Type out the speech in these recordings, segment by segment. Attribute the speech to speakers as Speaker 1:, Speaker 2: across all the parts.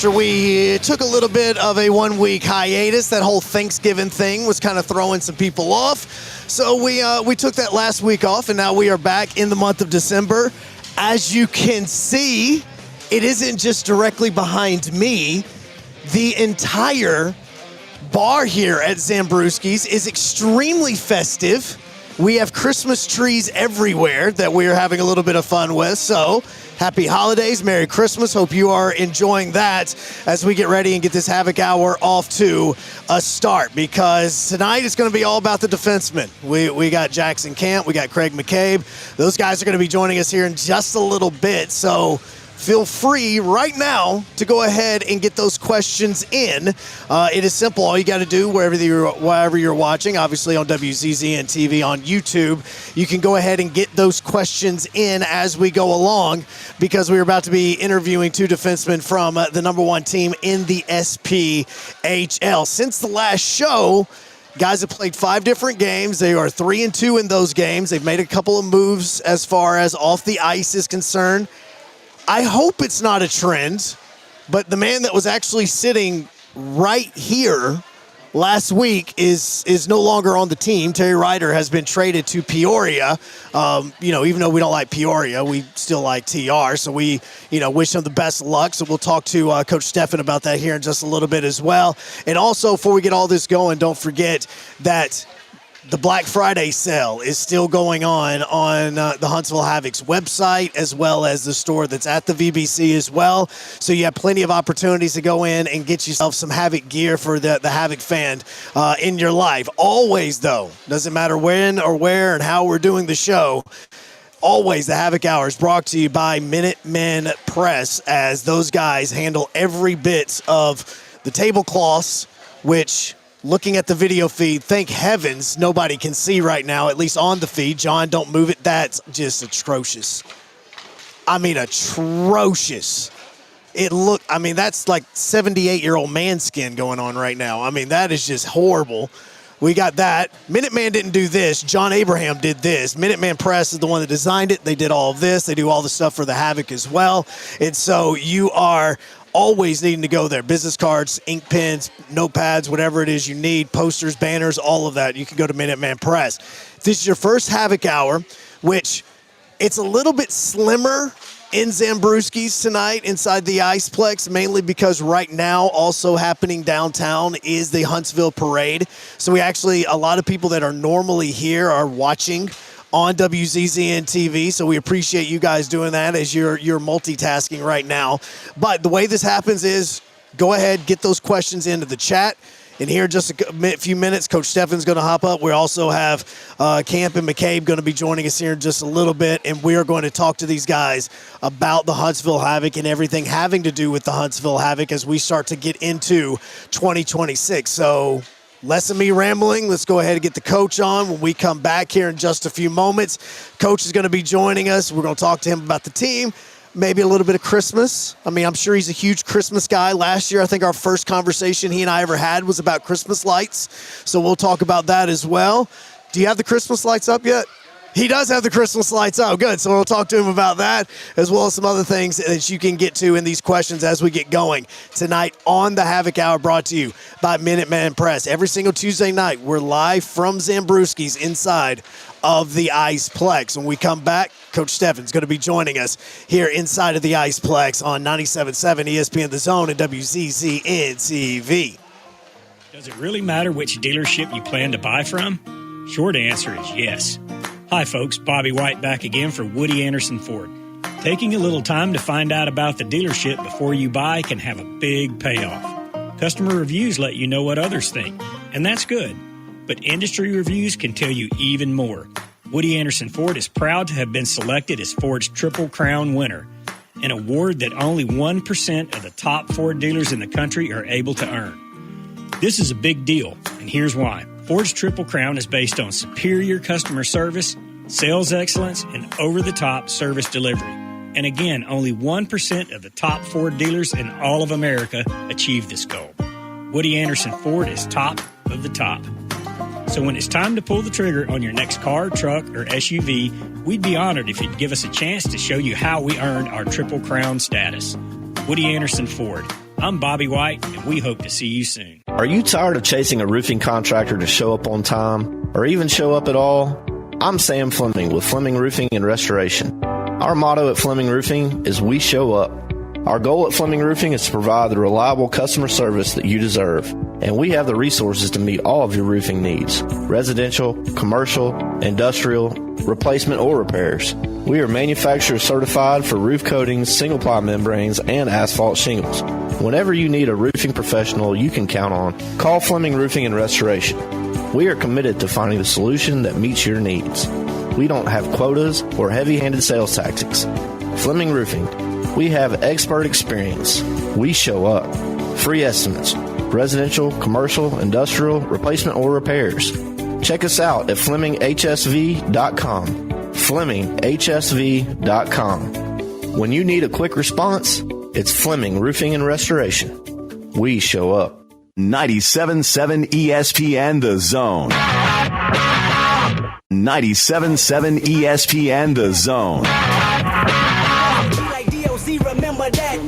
Speaker 1: after we took a little bit of a 1 week hiatus. That whole Thanksgiving thing was kind of throwing some people off. So we took that last week off, and now we are back in the month of December. As you can see, it isn't just directly behind me. The entire bar here at Zambrewski's is extremely festive. We have Christmas trees everywhere that we are having a little bit of fun with. So happy holidays, Merry Christmas. Hope you are enjoying that as we get ready and get this Havoc Hour off to a start, because tonight is going to be all about the defensemen. We got Jackson Camp, we got Craig McCabe. Those guys are going to be joining us here in just a little bit. So feel free right now to go ahead and get those questions in. It is simple. All you got to do, wherever you're watching, obviously on WZZN TV on YouTube, you can go ahead and get those questions in as we go along, because we're about to be interviewing two defensemen from the number one team in the SPHL. Since the last show, guys have played 5 different games. They are 3-2 in those games. They've made a couple of moves as far as off the ice is concerned. I hope it's not a trend, but the man that was actually sitting right here last week is no longer on the team. Terry Ryder has been traded to Peoria. Even though we don't like Peoria, we still like TR. So we, wish him the best of luck. So we'll talk to Coach Stefan about that here in just a little bit as well. And also, before we get all this going, don't forget that the Black Friday sale is still going on the Huntsville Havoc's website, as well as the store that's at the VBC as well. So you have plenty of opportunities to go in and get yourself some Havoc gear for the Havoc fan in your life. Always, though, doesn't matter when or where and how we're doing the show, always the Havoc Hour is brought to you by Minutemen Press, as those guys handle every bit of the tablecloths, which, looking at the video feed, thank heavens nobody can see right now, at least on the feed. John, don't move it. That's just atrocious. I mean, atrocious. That's like 78-year-old man skin going on right now. I mean, that is just horrible. We got that. Minuteman didn't do this. John Abraham did this. Minuteman Press is the one that designed it. They did all of this. They do all the stuff for the Havoc as well. And so you are always needing to go there. Business cards, ink pens, notepads, whatever it is you need, posters, banners, all of that. You can go to Minuteman Press. If this is your first Havoc Hour, which it's a little bit slimmer in Zambrewski's tonight inside the Iceplex, mainly because right now also happening downtown is the Huntsville Parade. So a lot of people that are normally here are watching on WZZN TV, so we appreciate you guys doing that as you're multitasking right now. But the way this happens is, go ahead, get those questions into the chat. And here in just a few minutes, Coach Stefan's going to hop up. We also have Camp and McCabe going to be joining us here in just a little bit, and we are going to talk to these guys about the Huntsville Havoc and everything having to do with the Huntsville Havoc as we start to get into 2026. So less of me rambling. Let's go ahead and get the coach on when we come back here in just a few moments. Coach is going to be joining us. We're going to talk to him about the team, maybe a little bit of Christmas. I mean, I'm sure he's a huge Christmas guy. Last year, I think our first conversation he and I ever had was about Christmas lights. So we'll talk about that as well. Do you have the Christmas lights up yet? He does have the Christmas lights out. Good. So we'll talk to him about that, as well as some other things that you can get to in these questions as we get going tonight on the Havoc Hour, brought to you by Minuteman Press. Every single Tuesday night, we're live from Zambrewski's inside of the Iceplex. When we come back, Coach Stefan's going to be joining us here inside of the Iceplex on 97.7 ESPN The Zone and WZZN TV.
Speaker 2: Does it really matter which dealership you plan to buy from? Short answer is yes. Hi folks, Bobby White back again for Woody Anderson Ford. Taking a little time to find out about the dealership before you buy can have a big payoff. Customer reviews let you know what others think, and that's good. But industry reviews can tell you even more. Woody Anderson Ford is proud to have been selected as Ford's Triple Crown winner, an award that only 1% of the top Ford dealers in the country are able to earn. This is a big deal, and here's why. Ford's Triple Crown is based on superior customer service, sales excellence, and over-the-top service delivery. And again, only 1% of the top Ford dealers in all of America achieve this goal. Woody Anderson Ford is top of the top. So when it's time to pull the trigger on your next car, truck, or SUV, we'd be honored if you'd give us a chance to show you how we earned our Triple Crown status. Woody Anderson Ford. I'm Bobby White, and we hope to see you soon.
Speaker 3: Are you tired of chasing a roofing contractor to show up on time or even show up at all? I'm Sam Fleming with Fleming Roofing and Restoration. Our motto at Fleming Roofing is we show up. Our goal at Fleming Roofing is to provide the reliable customer service that you deserve, and we have the resources to meet all of your roofing needs: residential, commercial, industrial, replacement, or repairs. We are manufacturer certified for roof coatings, single-ply membranes, and asphalt shingles. Whenever you need a roofing professional you can count on, call Fleming Roofing and Restoration. We are committed to finding the solution that meets your needs. We don't have quotas or heavy-handed sales tactics. Fleming Roofing. We have expert experience. We show up. Free estimates. Residential, commercial, industrial, replacement, or repairs. Check us out at FlemingHSV.com. FlemingHSV.com. When you need a quick response, it's Fleming Roofing and Restoration. We show up.
Speaker 4: 97.7 ESPN The Zone. 97.7 ESPN The Zone.
Speaker 5: Remember that.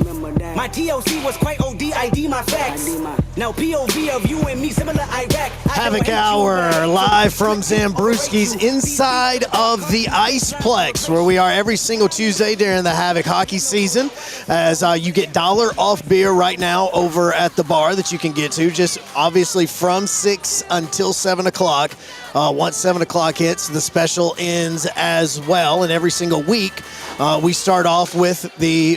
Speaker 5: My TOC was quite ODID, my facts. Now POV of you and me, similar Iraq.
Speaker 1: Havoc Hour, live from Zambrewski's inside of the Iceplex, where we are every single Tuesday during the Havoc hockey season, as you get $1 off beer right now over at the bar that you can get to, just obviously from 6 until 7 o'clock. Once 7 o'clock hits, the special ends as well, and every single week we start off with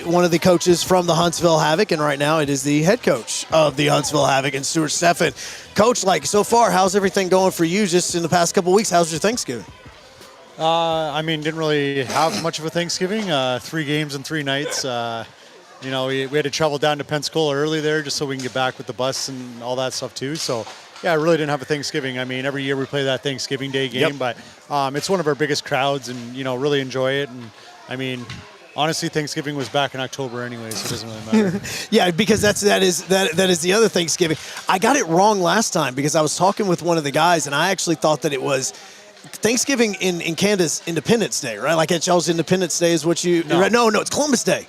Speaker 1: one of the coaches from the Huntsville Havoc, and right now it is the head coach of the Huntsville Havoc, and Stuart Stefan. Coach, so far, how's everything going for you just in the past couple of weeks? How's your Thanksgiving?
Speaker 6: Didn't really have much of a Thanksgiving. 3 games and 3 nights. We had to travel down to Pensacola early there just so we can get back with the bus and all that stuff too. So, yeah, I really didn't have a Thanksgiving. Every year we play that Thanksgiving Day game, but it's one of our biggest crowds and, really enjoy it. And, honestly, Thanksgiving was back in October anyway, so it doesn't really matter.
Speaker 1: Yeah, because that is the other Thanksgiving. I got it wrong last time because I was talking with one of the guys, and I actually thought that it was Thanksgiving in Canada's Independence Day, right? Like at y'all's Independence Day is what you...
Speaker 6: No,
Speaker 1: right? No, it's Columbus Day.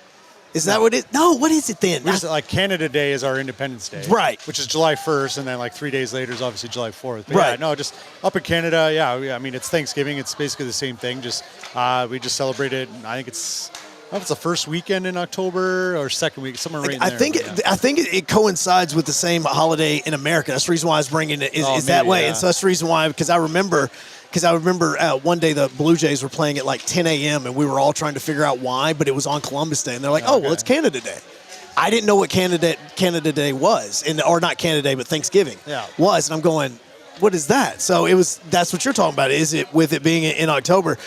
Speaker 1: Is that what it is? No, what is it then?
Speaker 6: Canada Day is our Independence Day.
Speaker 1: Right.
Speaker 6: Which is July 1st, and then 3 days later is obviously July 4th. But
Speaker 1: right.
Speaker 6: Just up in Canada, it's Thanksgiving. It's basically the same thing. Just we just celebrate it. I think it's the first weekend in October or second week, somewhere right in there.
Speaker 1: I think it coincides with the same holiday in America. That's the reason why I was bringing it is that way. Yeah. And so that's the reason why, because I remember one day the Blue Jays were playing at 10 a.m. and we were all trying to figure out why, but it was on Columbus Day. And they're like, it's Canada Day. I didn't know what Canada Day was, or not Canada Day, but Thanksgiving was. And I'm going, what is that? So that's what you're talking about. Is it with it being in October?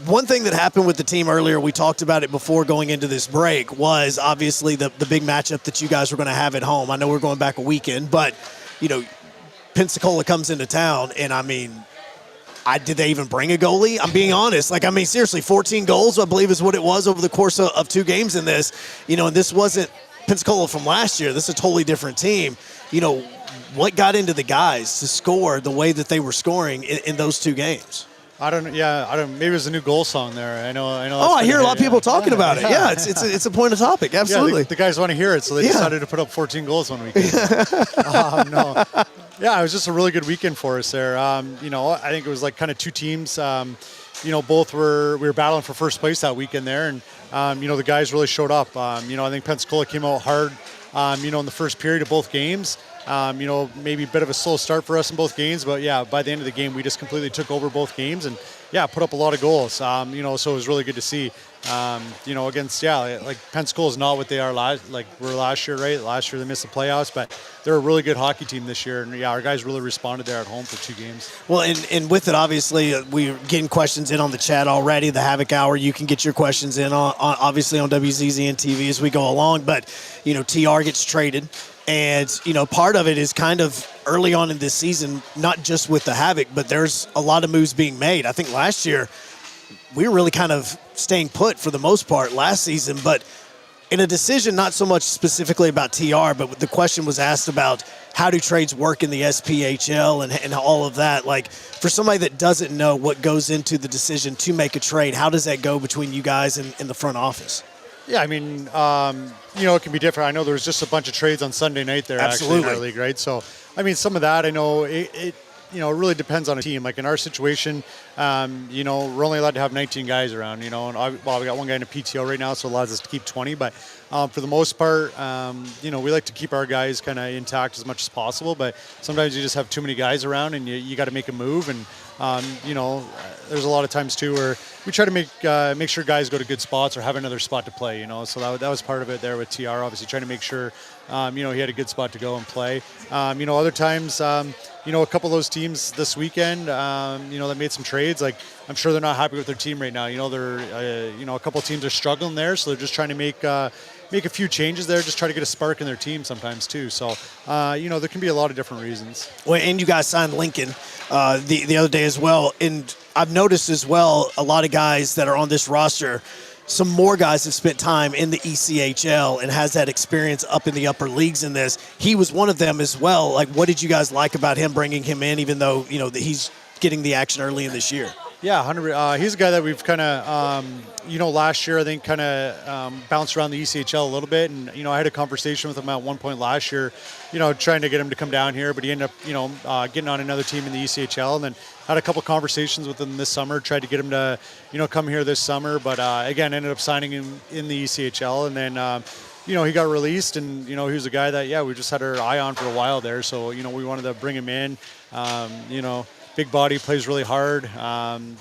Speaker 1: One thing that happened with the team earlier, we talked about it before going into this break, was obviously the big matchup that you guys were going to have at home. I know we're going back a weekend, but, Pensacola comes into town, and did they even bring a goalie? I'm being honest. Seriously, 14 goals, I believe, is what it was over the course of 2 games in this. And this wasn't Pensacola from last year. This is a totally different team. What got into the guys to score the way that they were scoring in those 2 games?
Speaker 6: I don't know. Yeah, maybe there's a new goal song there. I know.
Speaker 1: I hear a lot of people talking about it. Yeah, it's a point of topic. Absolutely.
Speaker 6: Yeah, the guys want to hear it, so they decided to put up 14 goals one weekend. No. Yeah, it was just a really good weekend for us there. I think it was kind of 2 teams. Both we were battling for first place that weekend there, and the guys really showed up. I think Pensacola came out hard. In the first period of both games. Maybe a bit of a slow start for us in both games, but by the end of the game, we just completely took over both games and put up a lot of goals. So it was really good to see. Against Pensacola is not what they are were last year, right? Last year they missed the playoffs, but they're a really good hockey team this year, and our guys really responded there at home for 2 games.
Speaker 1: Well, and with it, obviously, we're getting questions in on the chat already. The Havoc Hour, you can get your questions in on obviously on WZZN TV as we go along, but TR gets traded. And, part of it is kind of early on in this season, not just with the Havoc, but there's a lot of moves being made. I think last year we were really kind of staying put for the most part last season, but in a decision not so much specifically about TR, but the question was asked about how do trades work in the SPHL and all of that. For somebody that doesn't know what goes into the decision to make a trade, how does that go between you guys and the front office?
Speaker 6: Yeah, I mean, it can be different. I know there's just a bunch of trades on Sunday night there actually in our league, right? So, I mean, some of that I know it really depends on a team. Like in our situation, we're only allowed to have 19 guys around, and we got one guy in a PTO right now, so it allows us to keep 20. But for the most part, we like to keep our guys kind of intact as much as possible. But sometimes you just have too many guys around, and you got to make a move. And there's a lot of times too where we try to make sure guys go to good spots or have another spot to play. So that was part of it there with TR. Obviously, trying to make sure he had a good spot to go and play. Other times. A couple of those teams this weekend, that made some trades. Like, I'm sure they're not happy with their team right now. They're, a couple of teams are struggling there, so they're just trying to make a few changes there, just try to get a spark in their team sometimes too. So, there can be a lot of different reasons.
Speaker 1: Well, and you guys signed Lincoln the other day as well. And I've noticed as well a lot of guys that are on this roster. Some more guys have spent time in the ECHL and has that experience up in the upper leagues in this. He was one of them as well. Like, what did you guys like about him bringing him in, even though, that he's getting the action early in this year?
Speaker 6: Yeah, 100. He's a guy that we've kind of, last year I think kind of bounced around the ECHL a little bit. And, I had a conversation with him at one point last year, trying to get him to come down here. But he ended up, getting on another team in the ECHL and then had a couple conversations with him this summer, tried to get him to, come here this summer. But, again, ended up signing him in the ECHL. And then, he got released and, he was a guy that, we just had our eye on for a while there. So, we wanted to bring him in, big body, plays really hard, and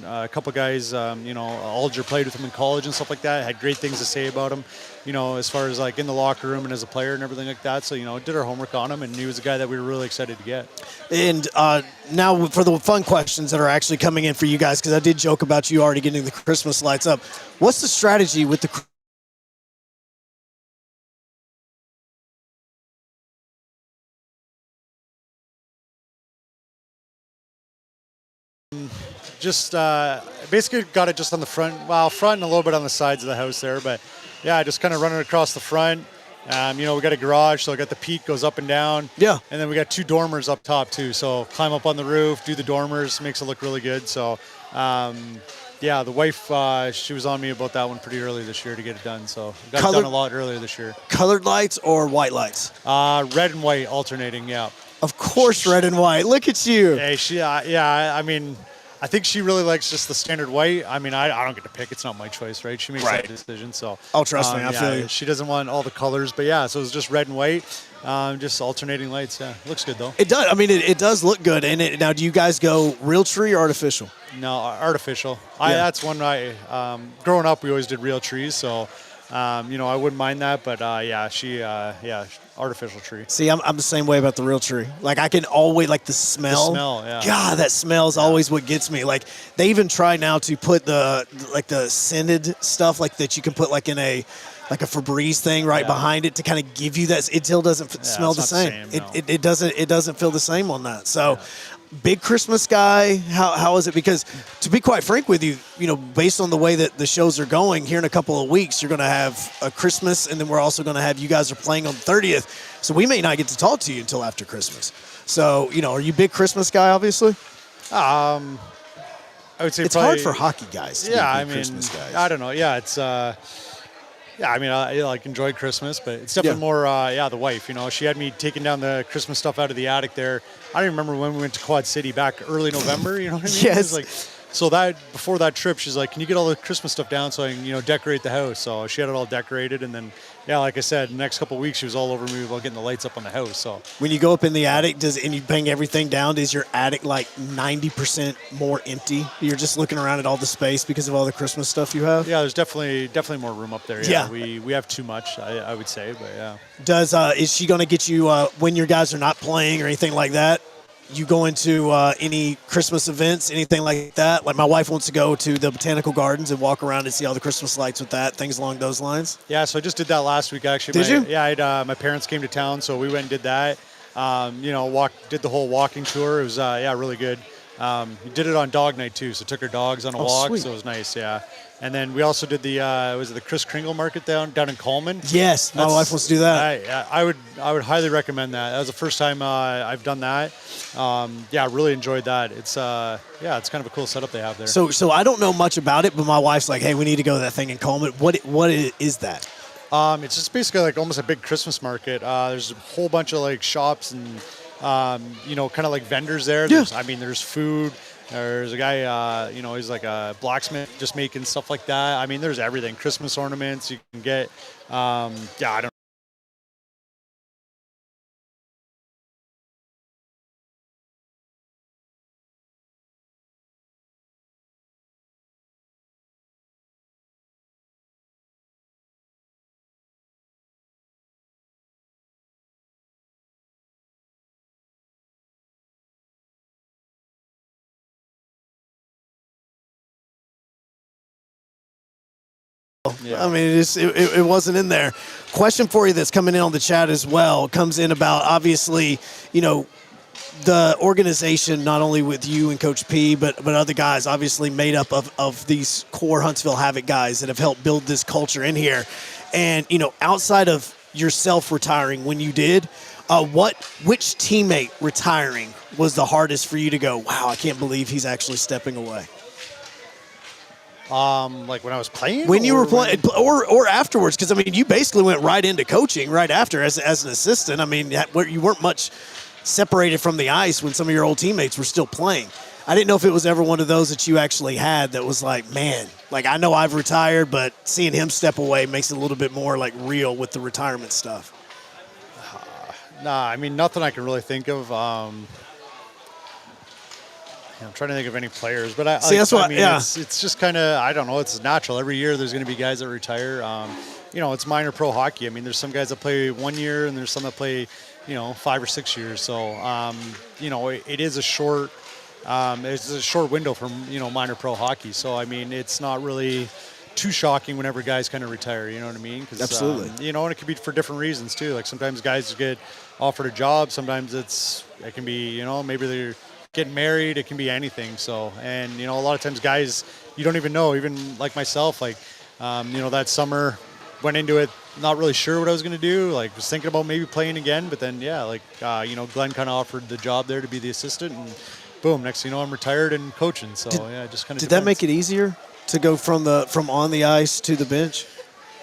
Speaker 6: a couple guys, Alger played with him in college and stuff like that, had great things to say about him, as far as like in the locker room and as a player and everything like that. So, did our homework on him, and he was a guy that we were really excited to get. And
Speaker 1: now for the fun questions that are actually coming in for you guys, because I did joke about you already getting the Christmas lights up. What's the strategy with the
Speaker 6: just basically got it just on the front and a little bit on the sides of the house there. But, yeah, just kind of running across the front. We got a garage, so I got the peak goes up and down.
Speaker 1: Yeah.
Speaker 6: And then we got 2 dormers up top, too. So climb up on the roof, do the dormers, makes it look really good. So, the wife, she was on me about that one pretty early this year to get it done. So got it done a lot earlier this year.
Speaker 1: Colored lights or white lights?
Speaker 6: Red and white alternating, yeah.
Speaker 1: Of course, red and white. Look at you.
Speaker 6: Hey, I mean, I think she really likes just the standard white. I mean, I don't get to pick. It's not my choice, right? She makes that decision. So,
Speaker 1: trust me, I feel you.
Speaker 6: She doesn't want all the colors, but so it was just red and white, just alternating lights. Yeah, looks good though.
Speaker 1: It does. I mean, it does look good. And now, do you guys go real tree or artificial?
Speaker 6: No, artificial. That's one growing up, we always did real trees. So, I wouldn't mind that, but artificial tree.
Speaker 1: See, I'm the same way about the real tree. Like, I can always, like, the smell.
Speaker 6: The smell, yeah.
Speaker 1: God, that smell is always what gets me. Like, they even try now to put the scented stuff, like, that you can put, like, in a Febreze thing behind it to kind of give you that. It still doesn't smell the same.
Speaker 6: No.
Speaker 1: It doesn't feel the same on that. So, big Christmas guy, how is it? Because to be quite frank with you, based on the way that the shows are going, here in a couple of weeks, you're going to have a Christmas, and then we're also going to have you guys are playing on the 30th. So we may not get to talk to you until after Christmas. So, are you a big Christmas guy, obviously?
Speaker 6: I would say
Speaker 1: it's
Speaker 6: probably
Speaker 1: hard for hockey guys to be big Christmas guys.
Speaker 6: I don't know. Yeah, it's I mean, I enjoy Christmas, but it's definitely more, the wife. She had me taking down the Christmas stuff out of the attic there. I don't even remember when we went to Quad City back early November. You know what I mean?
Speaker 1: Yes.
Speaker 6: So that before that trip, she's like, "Can you get all the Christmas stuff down so I can, decorate the house?" So she had it all decorated, and then, like I said, the next couple of weeks she was all over me about getting the lights up on the house. So
Speaker 1: when you go up in the attic, and you bang everything down, is your attic like 90% more empty? You're just looking around at all the space because of all the Christmas stuff you have.
Speaker 6: Yeah, there's definitely more room up there. Yeah. We have too much, I would say, but yeah.
Speaker 1: Is she going to get you when your guys are not playing or anything like that? You go into any Christmas events, anything like that? Like, my wife wants to go to the Botanical Gardens and walk around and see all the Christmas lights with that, things along those lines.
Speaker 6: Yeah, so I just did that last week, actually.
Speaker 1: Did you?
Speaker 6: Yeah, I had, my parents came to town, so we went and did that. Did the whole walking tour. It was, really good. We did it on dog night too, so took our dogs on a walk,
Speaker 1: sweet.
Speaker 6: so it was nice, yeah. And then we also did the was it the Chris Kringle Market down in Coleman?
Speaker 1: Yes, my wife wants to do that.
Speaker 6: I would highly recommend that. That was the first time I've done that. Yeah, really enjoyed that. It's it's kind of a cool setup they have there.
Speaker 1: So I don't know much about it, but my wife's like, hey, we need to go to that thing in Coleman. What is that?
Speaker 6: It's just basically like almost a big Christmas market. There's a whole bunch of like shops and kind of like vendors there.
Speaker 1: Yeah.
Speaker 6: There's food. There's a guy, he's like a blacksmith just making stuff like that. I mean, there's everything. Christmas ornaments you can get. I don't
Speaker 1: I mean, it wasn't in there. Question for you that's coming in on the chat as well comes in about, obviously, the organization, not only with you and Coach P, but other guys, obviously made up of these core Huntsville Havoc guys that have helped build this culture in here. And, outside of yourself retiring when you did, which teammate retiring was the hardest for you to go, wow, I can't believe he's actually stepping away?
Speaker 6: like when I was playing?
Speaker 1: When you were playing, or afterwards, because, I mean, you basically went right into coaching right after as an assistant. I mean, you weren't much separated from the ice when some of your old teammates were still playing. I didn't know if it was ever one of those that you actually had that was like, man, like I know I've retired, but seeing him step away makes it a little bit more like real with the retirement stuff.
Speaker 6: Nah, I mean, nothing I can really think of. I'm trying to think of any players, but it's just kind of, I don't know, it's natural. Every year there's going to be guys that retire. It's minor pro hockey. I mean, there's some guys that play 1 year and there's some that play, 5 or 6 years. So, it is a short, it's a short window for, minor pro hockey. So, I mean, it's not really too shocking whenever guys kind of retire, you know what I mean? 'Cause,
Speaker 1: absolutely.
Speaker 6: And it can be for different reasons too. Like sometimes guys get offered a job. Sometimes it can be, maybe they're getting married. It can be anything. So, and, a lot of times guys, you don't even know, even like myself, like, that summer went into it not really sure what I was going to do. Like was thinking about maybe playing again, but then, Glenn kind of offered the job there to be the assistant and boom, next thing you know, I'm retired and coaching. So just kind of
Speaker 1: Did that make it easier to go from on the ice to the bench?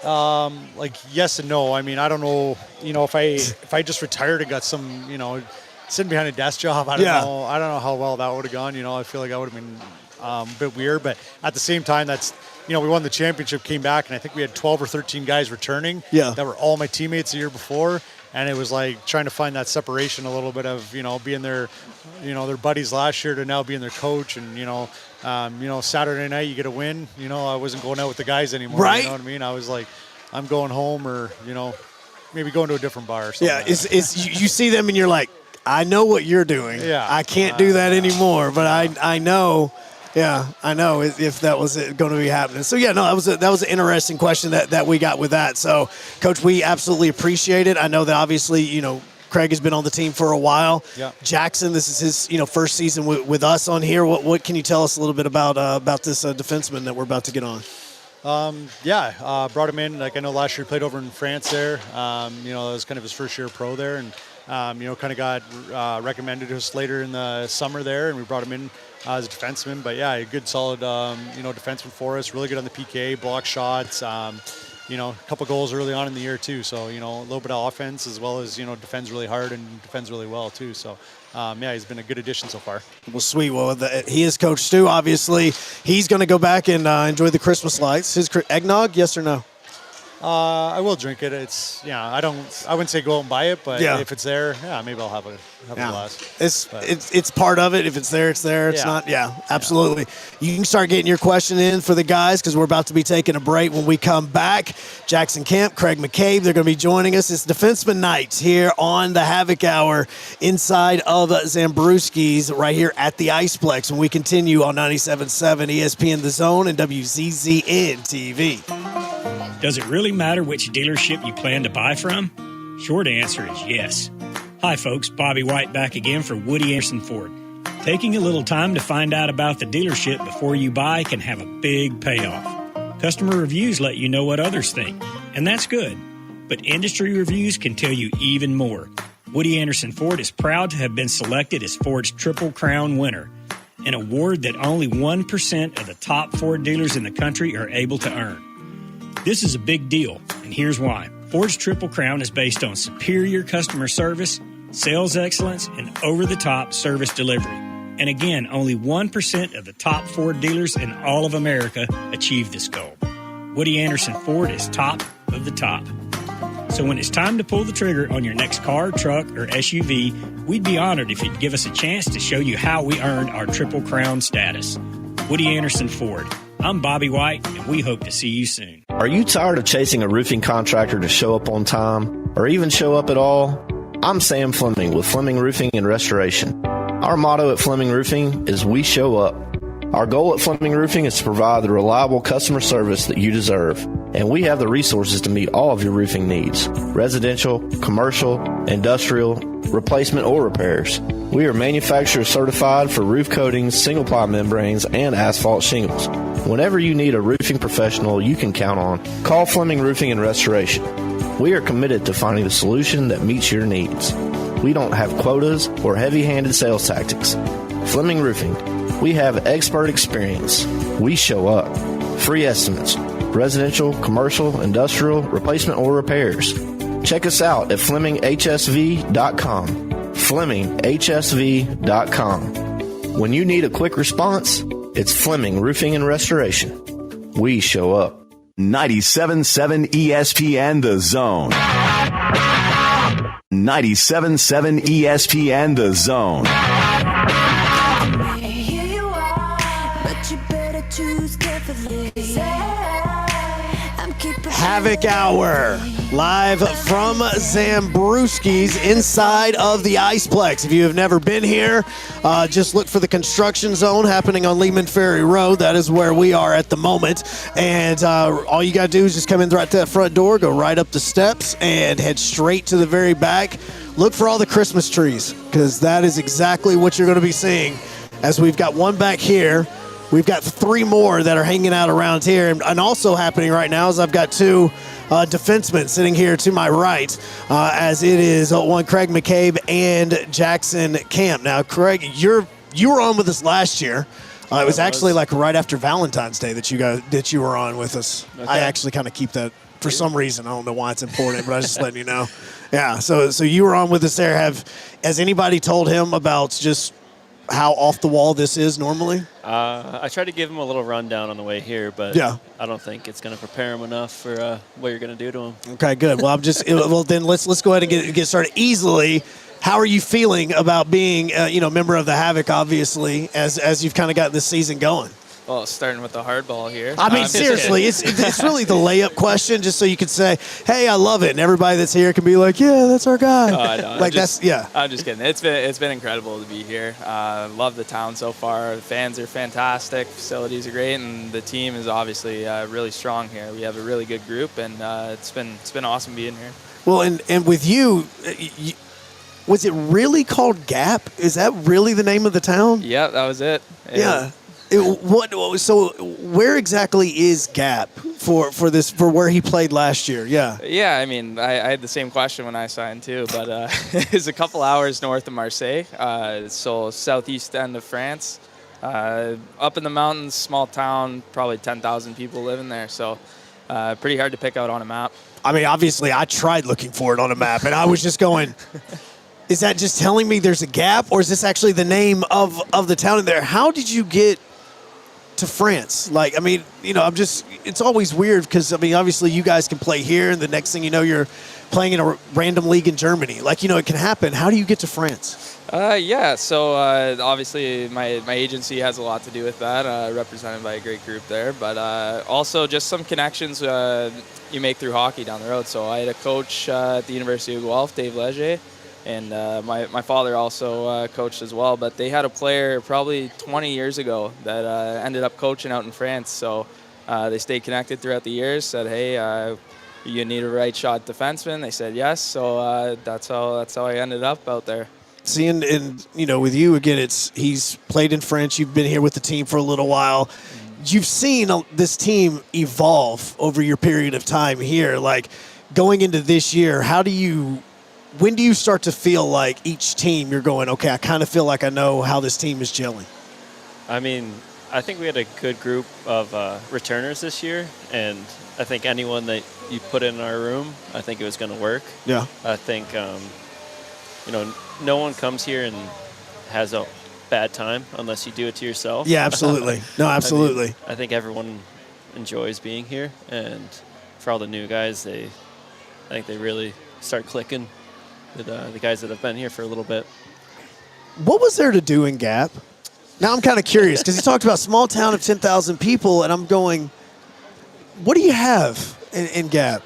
Speaker 6: Like yes and no. I mean, I don't know, if I just retired and got some, sitting behind a desk job, I don't know how well that would have gone. I feel like I would have been a bit weird, but at the same time, that's, we won the championship, came back, and I think we had 12 or 13 guys returning that were all my teammates the year before. And it was like trying to find that separation a little bit of, being their buddies last year to now being their coach. And, Saturday night you get a win, I wasn't going out with the guys anymore.
Speaker 1: Right.
Speaker 6: You know what I mean? I was like, I'm going home or, maybe going to a different bar or something.
Speaker 1: Yeah. You see them and you're like, I know what you're doing.
Speaker 6: Yeah.
Speaker 1: I can't do that anymore, but I know. Yeah, I know if that was going to be happening. So, yeah, no, that was an interesting question that we got with that. So, Coach, we absolutely appreciate it. I know that obviously, Craig has been on the team for a while.
Speaker 6: Yeah.
Speaker 1: Jaxon, this is his, first season with us on here. What can you tell us a little bit about this defenseman that we're about to get on?
Speaker 6: Brought him in. Like I know last year he played over in France there. It was kind of his first year pro there, and kind of got recommended to us later in the summer there, and we brought him in as a defenseman. But yeah, a good, solid, defenseman for us. Really good on the PK, block shots. A couple goals early on in the year too. So a little bit of offense as well as defends really hard and defends really well too. So. He's been a good addition so far.
Speaker 1: Well, sweet. Well, he is Coach Stu. Obviously, he's going to go back and enjoy the Christmas lights. His eggnog, yes or no?
Speaker 6: I will drink it. It's I wouldn't say go out and buy it, but if it's there, maybe I'll have a glass.
Speaker 1: It's part of it. If it's there, it's there. It's not. Yeah, absolutely. You can start getting your question in for the guys because we're about to be taking a break. When we come back, Jackson Kemp, Craig McCabe, they're going to be joining us. It's Defenseman Nights here on the Havoc Hour inside of Zambrewski's right here at the Iceplex. And we continue on 97.7 ESPN The Zone and WZZN TV.
Speaker 2: Does it really matter which dealership you plan to buy from? Short answer is yes. Hi, folks. Bobby White back again for Woody Anderson Ford. Taking a little time to find out about the dealership before you buy can have a big payoff. Customer reviews let you know what others think, and that's good. But industry reviews can tell you even more. Woody Anderson Ford is proud to have been selected as Ford's Triple Crown winner, an award that only 1% of the top Ford dealers in the country are able to earn. This is a big deal, and here's why. Ford's Triple Crown is based on superior customer service, sales excellence, and over-the-top service delivery. And again, only 1% of the top Ford dealers in all of America achieve this goal. Woody Anderson Ford is top of the top. So when it's time to pull the trigger on your next car, truck, or SUV, we'd be honored if you'd give us a chance to show you how we earned our Triple Crown status. Woody Anderson Ford. I'm Bobby White, and we hope to see you soon.
Speaker 3: Are you tired of chasing a roofing contractor to show up on time or even show up at all? I'm Sam Fleming with Fleming Roofing and Restoration. Our motto at Fleming Roofing is we show up. Our goal at Fleming Roofing is to provide the reliable customer service that you deserve, and we have the resources to meet all of your roofing needs: residential, commercial, industrial, replacement, or repairs. We are manufacturer certified for roof coatings, single-ply membranes, and asphalt shingles. Whenever you need a roofing professional you can count on, call Fleming Roofing and Restoration. We are committed to finding the solution that meets your needs. We don't have quotas or heavy-handed sales tactics. Fleming Roofing. We have expert experience. We show up. Free estimates. Residential, commercial, industrial, replacement, or repairs. Check us out at FlemingHSV.com. FlemingHSV.com. When you need a quick response, it's Fleming Roofing and Restoration. We show up.
Speaker 4: 97.7 ESPN The Zone. 97.7 ESPN The Zone.
Speaker 7: Here you are, but you better choose carefully. I'm keeping
Speaker 1: Havoc Hour, live from Zambrewski's inside of the Iceplex. If you have never been here, just look for the construction zone happening on Lehman Ferry Road. That is where we are at the moment. And all you got to do is just come in right to that front door, go right up the steps, and head straight to the very back. Look for all the Christmas trees, because that is exactly what you're going to be seeing. As we've got one back here, we've got 3 more that are hanging out around here. And also happening right now is I've got 2 defensemen sitting here to my right, as it is one Craig McCabe and Jaxon Camp. Now, Craig, you were on with us last year. It was actually like right after Valentine's Day that you were on with us. Okay. I actually kind of keep that for some reason. I don't know why it's important, but I was just letting you know. Yeah, so you were on with us there. Has anybody told him about just how off the wall this is normally?
Speaker 8: I tried to give him a little rundown on the way here, but
Speaker 1: yeah.
Speaker 8: I don't think it's going to prepare him enough for what you're going to do to him.
Speaker 1: Okay, good. Well, then let's go ahead and get started easily. How are you feeling about being a member of the Havoc, obviously, as you've kind of gotten this season going?
Speaker 9: Well, starting with the hardball here.
Speaker 1: I mean, seriously, it's really the layup question, just so you could say, "Hey, I love it," and everybody that's here can be like, "Yeah, that's our guy."
Speaker 9: Oh, I know.
Speaker 1: I'm just
Speaker 9: kidding. It's been incredible to be here. Love the town so far. The fans are fantastic. Facilities are great, and the team is obviously really strong here. We have a really good group, and it's been awesome being here. Well,
Speaker 1: and with you, was it really called Gap? Is that really the name of the town?
Speaker 9: Yeah, that was it.
Speaker 1: Yeah. So where exactly is Gap for where he played last year? Yeah.
Speaker 9: Yeah, I mean, I had the same question when I signed too, but it's a couple hours north of Marseille, so southeast end of France, up in the mountains, small town, probably 10,000 people living there, so pretty hard to pick out on a map.
Speaker 1: I mean, obviously, I tried looking for it on a map, and I was just going, is that just telling me there's a gap, or is this actually the name of the town in there? How did you get to France? Like, I mean, it's always weird because, I mean, obviously you guys can play here and the next thing you know, you're playing in a random league in Germany. Like, it can happen. How do you get to France?
Speaker 9: So obviously my agency has a lot to do with that, represented by a great group there, but also just some connections you make through hockey down the road. So I had a coach at the University of Guelph, Dave Leger, and my father also coached as well, but they had a player probably 20 years ago that ended up coaching out in France. So they stayed connected throughout the years, said, hey, you need a right shot defenseman. They said yes, so that's how I ended up out there.
Speaker 1: seeing, and with you again, he's played in French. You've been here with the team for a little while. You've seen this team evolve over your period of time here. Like going into this year, when do you start to feel like each team you're going, okay, I kind of feel like I know how this team is gelling?
Speaker 8: I mean, I think we had a good group of returners this year, and I think anyone that you put in our room, I think it was going to work.
Speaker 1: Yeah.
Speaker 8: I think, no one comes here and has a bad time unless you do it to yourself.
Speaker 1: Yeah, absolutely. No, absolutely.
Speaker 8: I think everyone enjoys being here, and for all the new guys, I think they really start clicking with the guys that have been here for a little bit.
Speaker 1: What was there to do in Gap? Now I'm kind of curious because he talked about small town of 10,000 people, and I'm going, what do you have in Gap?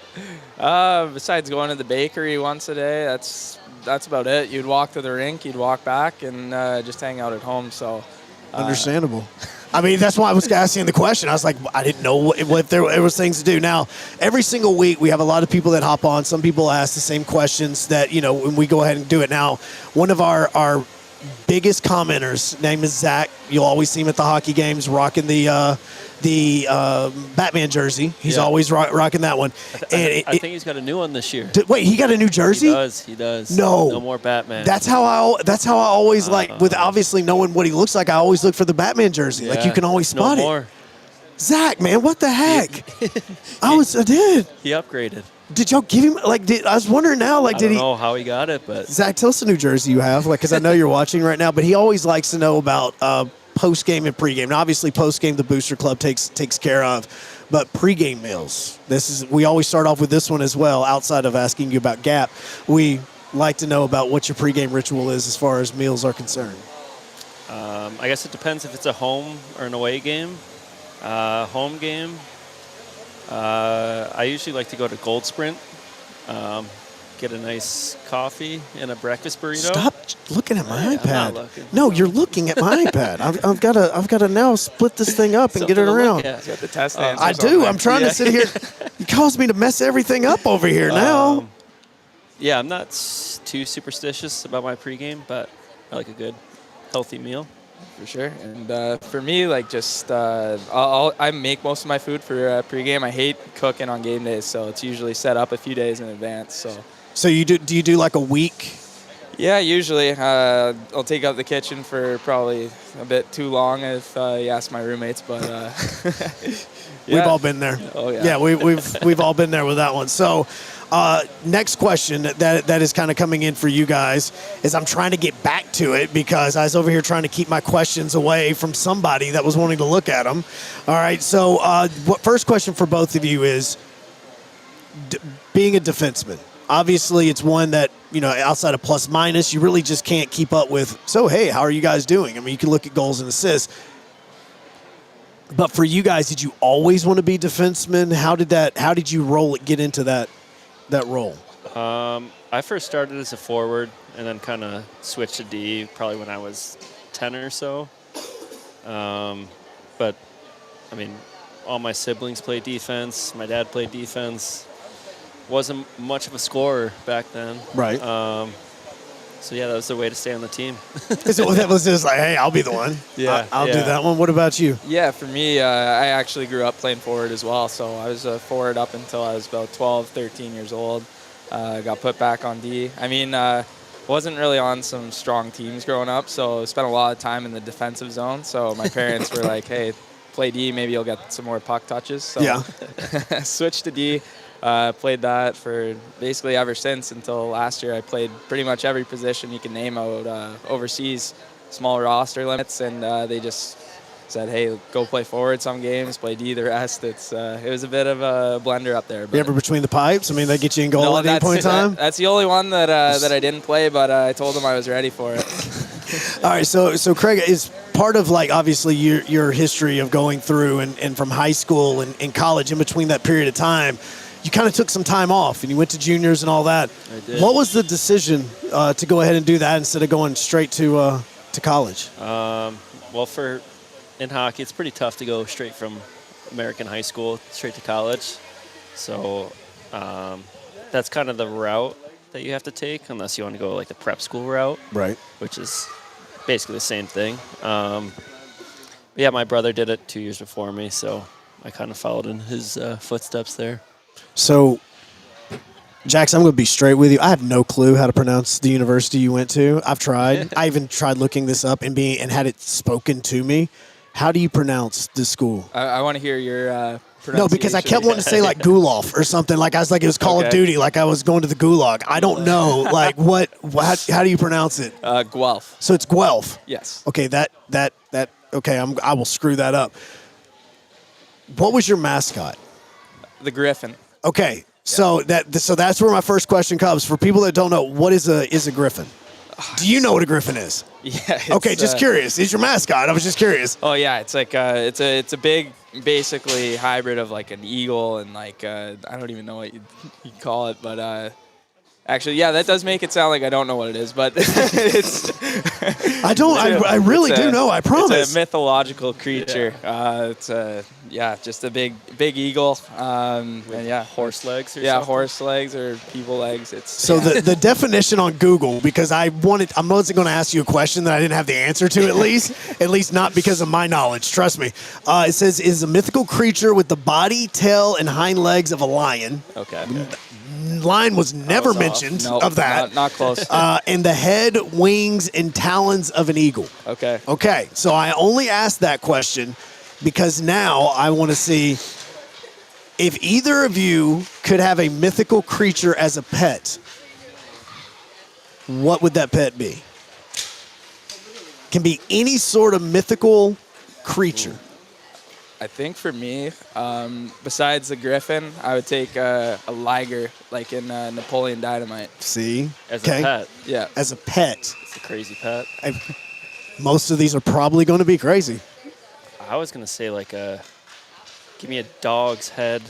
Speaker 9: Besides going to the bakery once a day, that's about it. You'd walk to the rink, you'd walk back, and just hang out at home. So
Speaker 1: understandable. I mean, that's why I was asking the question. I was like, I didn't know what there was things to do. Now, every single week we have a lot of people that hop on. Some people ask the same questions that, when we go ahead and do it. Now, one of our biggest commenters, name is Zach. You'll always see him at the hockey games rocking the Batman jersey. He's always rocking that one.
Speaker 8: I think he's got a new one this year.
Speaker 1: Wait, he got a new jersey?
Speaker 8: He does.
Speaker 1: No
Speaker 8: more Batman.
Speaker 1: That's how I always with obviously knowing what he looks like. I always look for the Batman jersey. Like you can always spot it. Zach, man, what the heck? I did.
Speaker 8: He upgraded.
Speaker 1: Did y'all give him I was wondering now,
Speaker 8: I don't know how he got it, but
Speaker 1: Zach, tell us the new jersey you have, because I know you're watching right now. But he always likes to know about post game and pre game. Now, obviously, post game the Booster Club takes care of, but pre game meals. We always start off with this one as well. Outside of asking you about Gap, we like to know about what your pre game ritual is as far as meals are concerned.
Speaker 8: I guess it depends if it's a home or an away game. Home game. I usually like to go to Gold Sprint, get a nice coffee and a breakfast burrito.
Speaker 1: Stop looking at my iPad.
Speaker 8: I'm not looking.
Speaker 1: No, you're looking at my iPad. I've got to now split this thing up and get it around.
Speaker 9: You got the test answers
Speaker 1: I do.
Speaker 9: on
Speaker 1: I'm trying to sit here. You caused me to mess everything up over here now.
Speaker 8: Yeah, I'm not too superstitious about my pregame, but I like a good, healthy meal.
Speaker 9: For sure. And for me, I make most of my food for pregame. I hate cooking on game days, so it's usually set up a few days in advance.
Speaker 1: So you do you do like a week?
Speaker 9: Yeah, usually. I'll take out the kitchen for probably a bit too long if you ask my roommates, but
Speaker 1: We've all been there.
Speaker 9: Oh yeah.
Speaker 1: Yeah, we've all been there with that one. So next question that is kind of coming in for you guys is I'm trying to get back to it because I was over here trying to keep my questions away from somebody that was wanting to look at them. All right, so first question for both of you is being a defenseman. Obviously, it's one that, outside of plus minus, you really just can't keep up with. So, hey, how are you guys doing? I mean, you can look at goals and assists. But for you guys, did you always want to be defensemen? How did you get into that role?
Speaker 8: I first started as a forward and then kind of switched to D probably when I was 10 or so. But, I mean, all my siblings played defense. My dad played defense. Wasn't much of a scorer back then.
Speaker 1: Right.
Speaker 8: So, yeah, that was the way to stay on the team.
Speaker 1: That was just like, hey, I'll be the one.
Speaker 8: Yeah.
Speaker 1: I'll do that one. What about you?
Speaker 9: Yeah, for me, I actually grew up playing forward as well. So I was a forward up until I was about 12, 13 years old. Got put back on D. I mean, wasn't really on some strong teams growing up, so spent a lot of time in the defensive zone. So my parents were like, hey, play D, maybe you'll get some more puck touches. So
Speaker 1: yeah.
Speaker 9: Switched to D. Played that for basically ever since until last year. I played pretty much every position you can name out overseas, small roster limits, and they just said, hey, go play forward some games, play D the rest. It was a bit of a blender up there. But
Speaker 1: you ever between the pipes? I mean, they get you in goal at any point in time?
Speaker 9: That's the only one that I didn't play, but I told them I was ready for it.
Speaker 1: All right, so Craig, is part of obviously your history of going through and from high school and college, in between that period of time, you kind of took some time off and you went to juniors and all that.
Speaker 8: I did.
Speaker 1: What was the decision to go ahead and do that instead of going straight to college?
Speaker 8: Well, in hockey, it's pretty tough to go straight from American high school straight to college. So that's kind of the route that you have to take unless you want to go like the prep school route.
Speaker 1: Right.
Speaker 8: Which is basically the same thing. Yeah, my brother did it 2 years before me, so I kind of followed in his footsteps there.
Speaker 1: So, Jax, I'm going to be straight with you. I have no clue how to pronounce the university you went to. I've tried. I even tried looking this up and had it spoken to me. How do you pronounce this school?
Speaker 9: I want to hear your pronunciation.
Speaker 1: No, because I kept wanting to say like Gulof or something. Like I was like it was Call of Duty. Like I was going to the Gulag. I don't know. Like what? How do you pronounce it?
Speaker 9: Guelph.
Speaker 1: So it's Guelph.
Speaker 9: Yes.
Speaker 1: Okay. That. Okay. I will screw that up. What was your mascot?
Speaker 9: The Griffin.
Speaker 1: Okay. So that's where my first question comes. For people that don't know, what is a griffin? Do you know what a griffin is?
Speaker 9: Yeah.
Speaker 1: Okay, just curious. It's your mascot. I was just curious.
Speaker 9: Oh yeah, it's like it's a big, basically hybrid of like an eagle and like I don't even know what you call it, but actually, yeah, that does make it sound like I don't know what it is, but it's.
Speaker 1: I really do know. I promise.
Speaker 9: It's a mythological creature. Yeah. Just a big eagle. And yeah,
Speaker 8: horse legs.
Speaker 9: Horse legs or people legs.
Speaker 1: The definition on Google, because I wasn't going to ask you a question that I didn't have the answer to at least not because of my knowledge. Trust me. It says is a mythical creature with the body, tail, and hind legs of a lion.
Speaker 8: Okay.
Speaker 1: Lion was never mentioned of that.
Speaker 9: Not close.
Speaker 1: And the head, wings, and talons of an eagle.
Speaker 9: Okay.
Speaker 1: Okay. So I only asked that question because now I want to see if either of you could have a mythical creature as a pet. What would that pet be? Can be any sort of mythical creature.
Speaker 9: I think for me, besides the griffin, I would take a liger, like in Napoleon Dynamite.
Speaker 1: See?
Speaker 8: As a pet.
Speaker 9: Yeah.
Speaker 1: As a pet.
Speaker 8: It's a crazy pet.
Speaker 1: Most of these are probably going to be crazy.
Speaker 8: I was going to say give me a dog's head.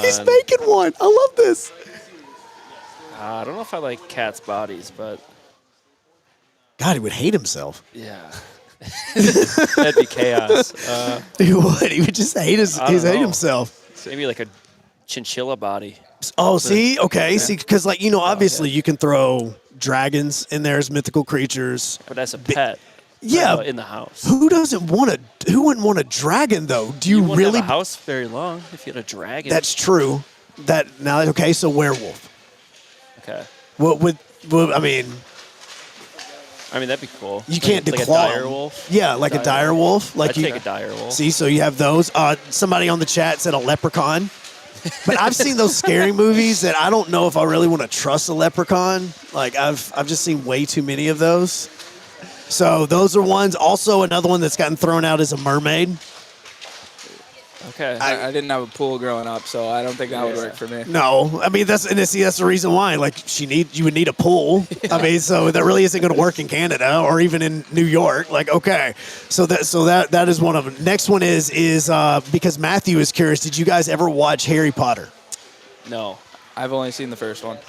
Speaker 1: He's making one. I love this.
Speaker 8: I don't know if I like cats' bodies, but.
Speaker 1: God, he would hate himself.
Speaker 8: Yeah. That'd be chaos.
Speaker 1: He would. He would just hate himself.
Speaker 8: Maybe like a chinchilla body.
Speaker 1: Oh, see? Okay. See, because obviously you can throw dragons in there as mythical creatures.
Speaker 8: But as a pet.
Speaker 1: Yeah.
Speaker 8: In the house.
Speaker 1: Who wouldn't want a dragon though? Do you really?
Speaker 8: Wouldn't have a house very long if you had a dragon.
Speaker 1: That's true. So werewolf.
Speaker 8: Okay. I mean, that'd be cool.
Speaker 1: You can't declaw.
Speaker 8: Like a dire wolf?
Speaker 1: Yeah, like a dire wolf.
Speaker 8: I'd take a dire wolf.
Speaker 1: See, so you have those. Somebody on the chat said a leprechaun. But I've seen those scary movies that I don't know if I really want to trust a leprechaun. Like, I've just seen way too many of those. So those are ones. Also, another one that's gotten thrown out is a mermaid.
Speaker 9: Okay. I didn't have a pool growing up, so I don't think that would work for me.
Speaker 1: No, I mean that's the reason why. Like you would need a pool. Yeah. I mean, so that really isn't going to work in Canada or even in New York. Like, okay, so that is one of them. Next one is because Matthew is curious. Did you guys ever watch Harry Potter?
Speaker 9: No, I've only seen the first one.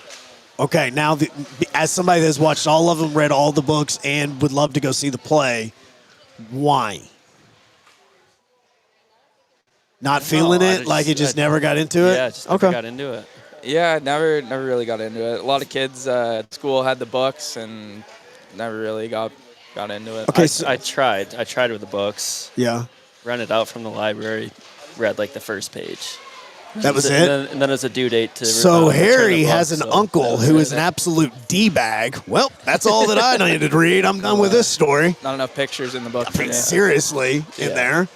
Speaker 1: Okay, now as somebody that's watched all of them, read all the books, and would love to go see the play, why? Not feeling it? Like you just never got into it?
Speaker 8: Yeah, just never got into it.
Speaker 9: Yeah, never really got into it. A lot of kids at school had the books and never really got into it.
Speaker 8: Okay, I tried. I tried with the books.
Speaker 1: Yeah.
Speaker 8: Rented out from the library, read like the first page.
Speaker 1: That was it?
Speaker 8: And then it was a due date to
Speaker 1: So Harry has an uncle who is an absolute D-bag. Well, that's all that I needed to read. I'm done with this story.
Speaker 9: Not enough pictures in the book.
Speaker 1: I mean, seriously, in there.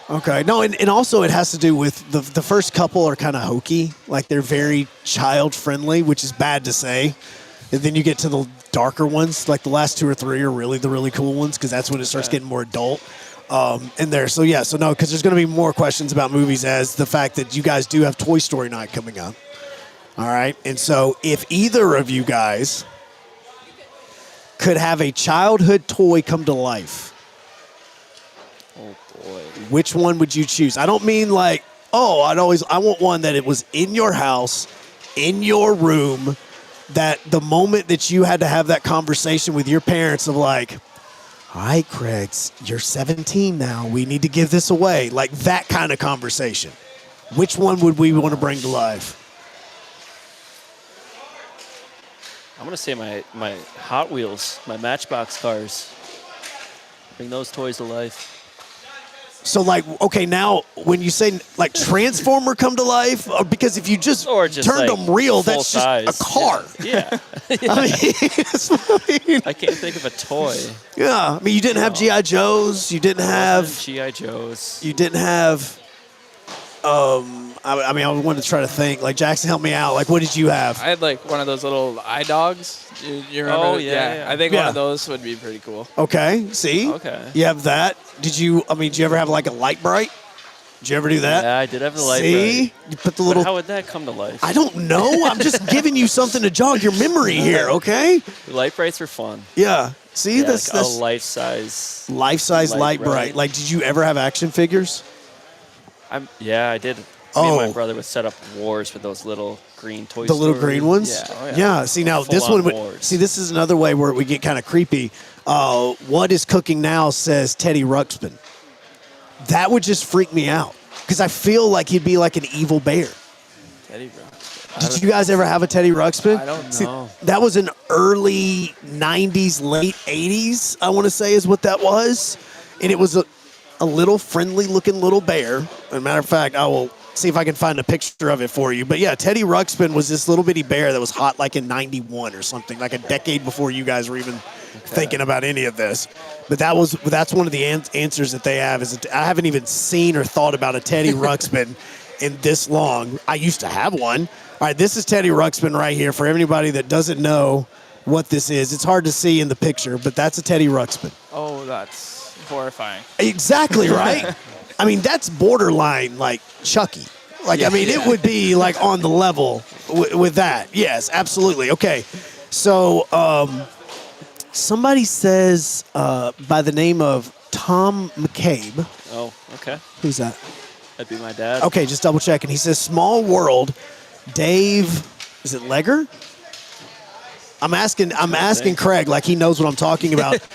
Speaker 1: Okay. No, and also it has to do with the first couple are kind of hokey. Like they're very child-friendly, which is bad to say. And then you get to the darker ones. Like the last 2 or 3 are really the really cool ones because that's when it starts getting more adult. In there. So, yeah. So, no, because there's going to be more questions about movies as the fact that you guys do have Toy Story night coming up. All right. And so if either of you guys could have a childhood toy come to life,
Speaker 8: oh, boy.
Speaker 1: Which one would you choose? I don't mean like, I want one that it was in your house, in your room, that the moment that you had to have that conversation with your parents of like, all right, Craig, you're 17 now. We need to give this away. Like that kind of conversation. Which one would we want to bring to life?
Speaker 8: I'm going to say my Hot Wheels, my Matchbox cars. Bring those toys to life.
Speaker 1: So, like, okay, now when you say, like, Transformer come to life, or because if you just turned
Speaker 8: like
Speaker 1: them real, that's
Speaker 8: size.
Speaker 1: just a car.
Speaker 8: Yeah. I can't think of a toy.
Speaker 1: Yeah. I mean, you didn't have G.I. Joes. You didn't have
Speaker 8: G.I. Joes.
Speaker 1: You didn't have. I mean, I wanted to try to think. Like, Jackson, help me out. Like, what did you have?
Speaker 9: I had like one of those little eye dogs. You remember?
Speaker 8: Oh, yeah.
Speaker 9: I think one of those would be pretty cool.
Speaker 1: Okay. See.
Speaker 8: Okay.
Speaker 1: You have that. Did you ever have like a light bright? Did you ever do that?
Speaker 8: Yeah, I did have the light
Speaker 1: See?
Speaker 8: bright.
Speaker 1: You put the little.
Speaker 8: But how would that come to life?
Speaker 1: I don't know. I'm just giving you something to jog your memory here. Okay.
Speaker 8: Light brights were fun.
Speaker 1: Yeah. See,
Speaker 8: Yeah,
Speaker 1: that's
Speaker 8: like a life-size
Speaker 1: light bright. Like, did you ever have action figures?
Speaker 8: Yeah, I did. Me and my brother would set up wars with those little green Toy
Speaker 1: The little
Speaker 8: Story.
Speaker 1: green ones?
Speaker 8: Yeah. Oh,
Speaker 1: Yeah. See, now this
Speaker 8: Full-on
Speaker 1: one
Speaker 8: wars.
Speaker 1: see, this is another way where we get kind of creepy. What is cooking now says Teddy Ruxpin. That would just freak me out because I feel like he'd be like an evil bear.
Speaker 8: Teddy Ruxpin.
Speaker 1: Did you guys ever have a Teddy Ruxpin?
Speaker 9: I don't know.
Speaker 1: See, that was an early 90s, late 80s, I want to say is what that was. And it was a little friendly-looking little bear. As a matter of fact, I will see if I can find a picture of it for you. But, yeah, Teddy Ruxpin was this little bitty bear that was hot like in 91 or something, like a decade before you guys were even thinking about any of this. But that's one of the answers that they have. Is I haven't even seen or thought about a Teddy Ruxpin in this long. I used to have one. All right, this is Teddy Ruxpin right here. For anybody that doesn't know what this is, it's hard to see in the picture, but that's a Teddy Ruxpin.
Speaker 9: Oh, that's horrifying.
Speaker 1: Exactly, right? I mean, that's borderline like Chucky. Like, I mean, it would be like on the level with that. Yes, absolutely. Okay, so somebody says by the name of Tom McCabe.
Speaker 8: Oh, okay.
Speaker 1: Who's that?
Speaker 8: That'd be my dad.
Speaker 1: Okay, just double checking. He says, small world, Dave, is it Legger? I'm asking Craig like he knows what I'm talking about.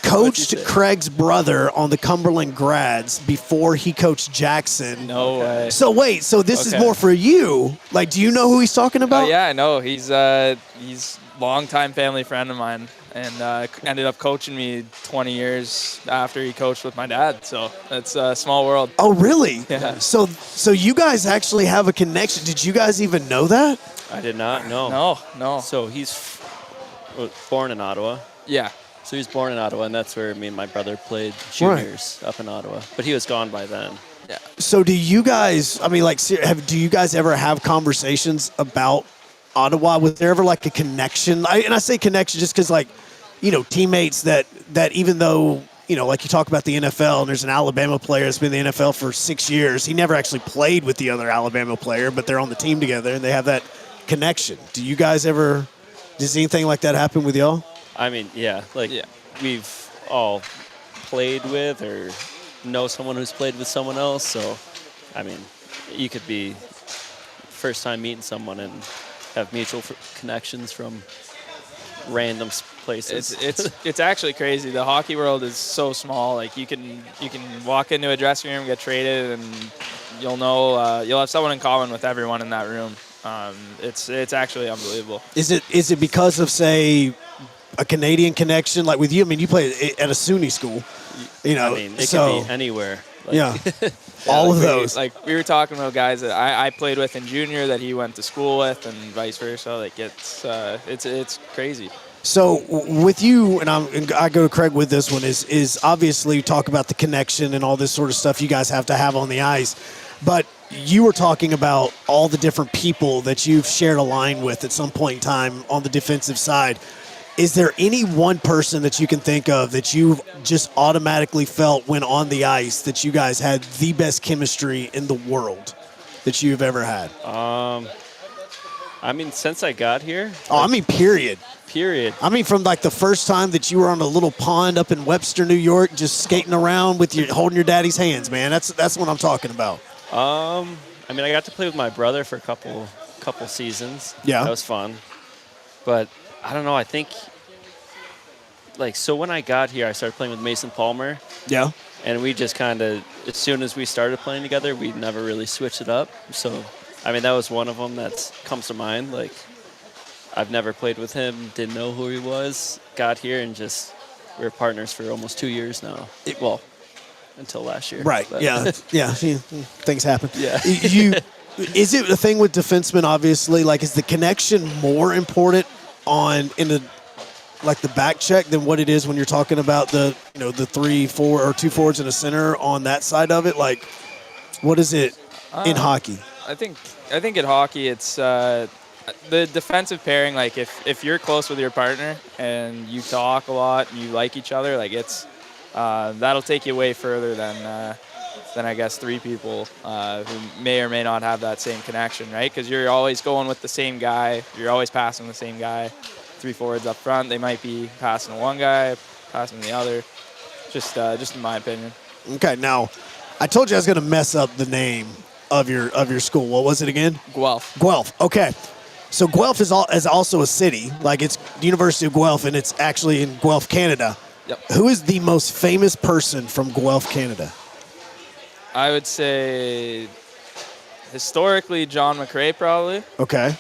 Speaker 1: Coached Craig's brother on the Cumberland Grads before he coached Jackson.
Speaker 9: No way.
Speaker 1: So wait, so this is more for you. Like, do you know who he's talking about?
Speaker 9: Yeah, I know. He's longtime family friend of mine, and ended up coaching me 20 years after he coached with my dad. So it's a small world.
Speaker 1: Oh, really?
Speaker 9: Yeah.
Speaker 1: So you guys actually have a connection. Did you guys even know that?
Speaker 8: I did not know.
Speaker 9: No.
Speaker 8: So he's born in Ottawa.
Speaker 9: Yeah.
Speaker 8: So he was born in Ottawa, and that's where me and my brother played juniors up in Ottawa. But he was gone by then.
Speaker 9: Yeah.
Speaker 1: So do you guys, I mean, like, do you guys ever have conversations about Ottawa? Was there ever like a connection? And I say connection just because, like, you know, teammates that even though, you know, like you talk about the NFL and there's an Alabama player that's been in the NFL for 6 years. He never actually played with the other Alabama player, but they're on the team together and they have that connection. Do you guys ever, does anything like that happen with y'all?
Speaker 8: I mean, yeah. We've all played with or know someone who's played with someone else. So, I mean, you could be first time meeting someone and have mutual connections from random places.
Speaker 9: It's actually crazy. The hockey world is so small. Like you can walk into a dressing room, get traded, and you'll know you'll have someone in common with everyone in that room. It's actually unbelievable.
Speaker 1: Is it because of, say, a Canadian connection like with you? I mean, you play at a SUNY school, you know.
Speaker 8: I mean, it can be anywhere.
Speaker 1: Yeah. All of those.
Speaker 9: We were talking about guys that I played with in junior that he went to school with, and vice versa. Like it's crazy.
Speaker 1: So with you, and I go to Craig with this one, is obviously talk about the connection and all this sort of stuff you guys have to have on the ice. But you were talking about all the different people that you've shared a line with at some point in time on the defensive side. Is there any one person that you can think of that you've just automatically felt when on the ice that you guys had the best chemistry in the world that you've ever had?
Speaker 8: I mean, since I got here.
Speaker 1: I mean, period.
Speaker 8: Period.
Speaker 1: I mean, from like the first time that you were on a little pond up in Webster, New York, just skating around with holding your daddy's hands, man. That's what I'm talking about.
Speaker 8: I mean, I got to play with my brother for a couple seasons.
Speaker 1: Yeah.
Speaker 8: That was fun. But I don't know. I think, so when I got here, I started playing with Mason Palmer.
Speaker 1: Yeah.
Speaker 8: And we just kind of, as soon as we started playing together, we never really switched it up. So, I mean, that was one of them that comes to mind. I've never played with him, didn't know who he was, got here, and just we were partners for almost 2 years now. Well, until last year.
Speaker 1: Right.
Speaker 8: But-
Speaker 1: Yeah. Yeah. Things happen.
Speaker 8: Yeah.
Speaker 1: Is it a thing with defensemen? Obviously, like, is the connection more important in the back check than what it is when you're talking about the 3, 4, or 2 forwards and a center on that side of it? Like, what is it in hockey?
Speaker 9: I think in hockey it's the defensive pairing. Like if you're close with your partner and you talk a lot and you like each other, like it's that'll take you way further than I guess 3 people who may or may not have that same connection, right? Because you're always going with the same guy. You're always passing the same guy. 3 forwards up front, they might be passing to one guy, passing to the other. Just in my opinion.
Speaker 1: Okay, now I told you I was going to mess up the name of your school. What was it again?
Speaker 9: Guelph.
Speaker 1: Guelph. Okay, so Guelph is also a city. Like, it's the University of Guelph, and it's actually in Guelph, Canada.
Speaker 9: Yep.
Speaker 1: Who is the most famous person from Guelph, Canada?
Speaker 9: I would say historically John McCabe probably.
Speaker 1: Okay.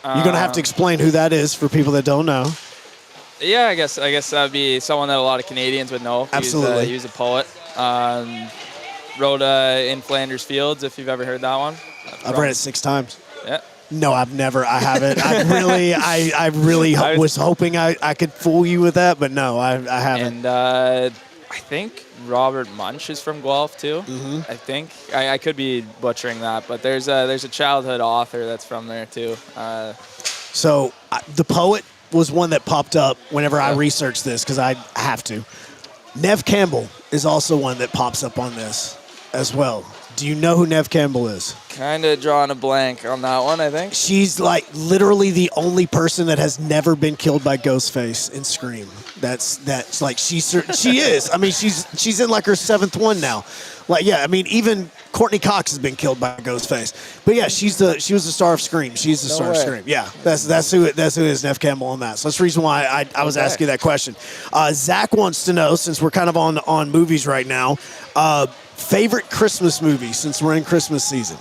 Speaker 1: You're going to have to explain who that is for people that don't know.
Speaker 9: Yeah, I guess that would be someone that a lot of Canadians would know.
Speaker 1: Absolutely.
Speaker 9: He was a poet. Wrote In Flanders Fields, if you've ever heard that one.
Speaker 1: I've read it 6 times.
Speaker 9: Yeah.
Speaker 1: No, I've never. I haven't. I really was hoping I could fool you with that, but no, I haven't.
Speaker 9: And I think Robert Munch is from Guelph too.
Speaker 1: Mm-hmm.
Speaker 9: I think I could be butchering that, but there's a childhood author that's from there too.
Speaker 1: So the poet was one that popped up whenever I researched this because I have to. Nev Campbell is also one that pops up on this as well. Do you know who Nev Campbell is?
Speaker 9: Kind of drawing a blank on that one, I think.
Speaker 1: She's like literally the only person that has never been killed by Ghostface in Scream. That's like she is. I mean, she's in like her 7th one now. Like, yeah, I mean, even Courtney Cox has been killed by Ghostface. But yeah, she was the star of Scream. She's the star of Scream. Yeah, that's who is Nev Campbell on that. So that's the reason why I was asking that question. Zach wants to know, since we're kind of on movies right now, favorite Christmas movie since we're in Christmas season.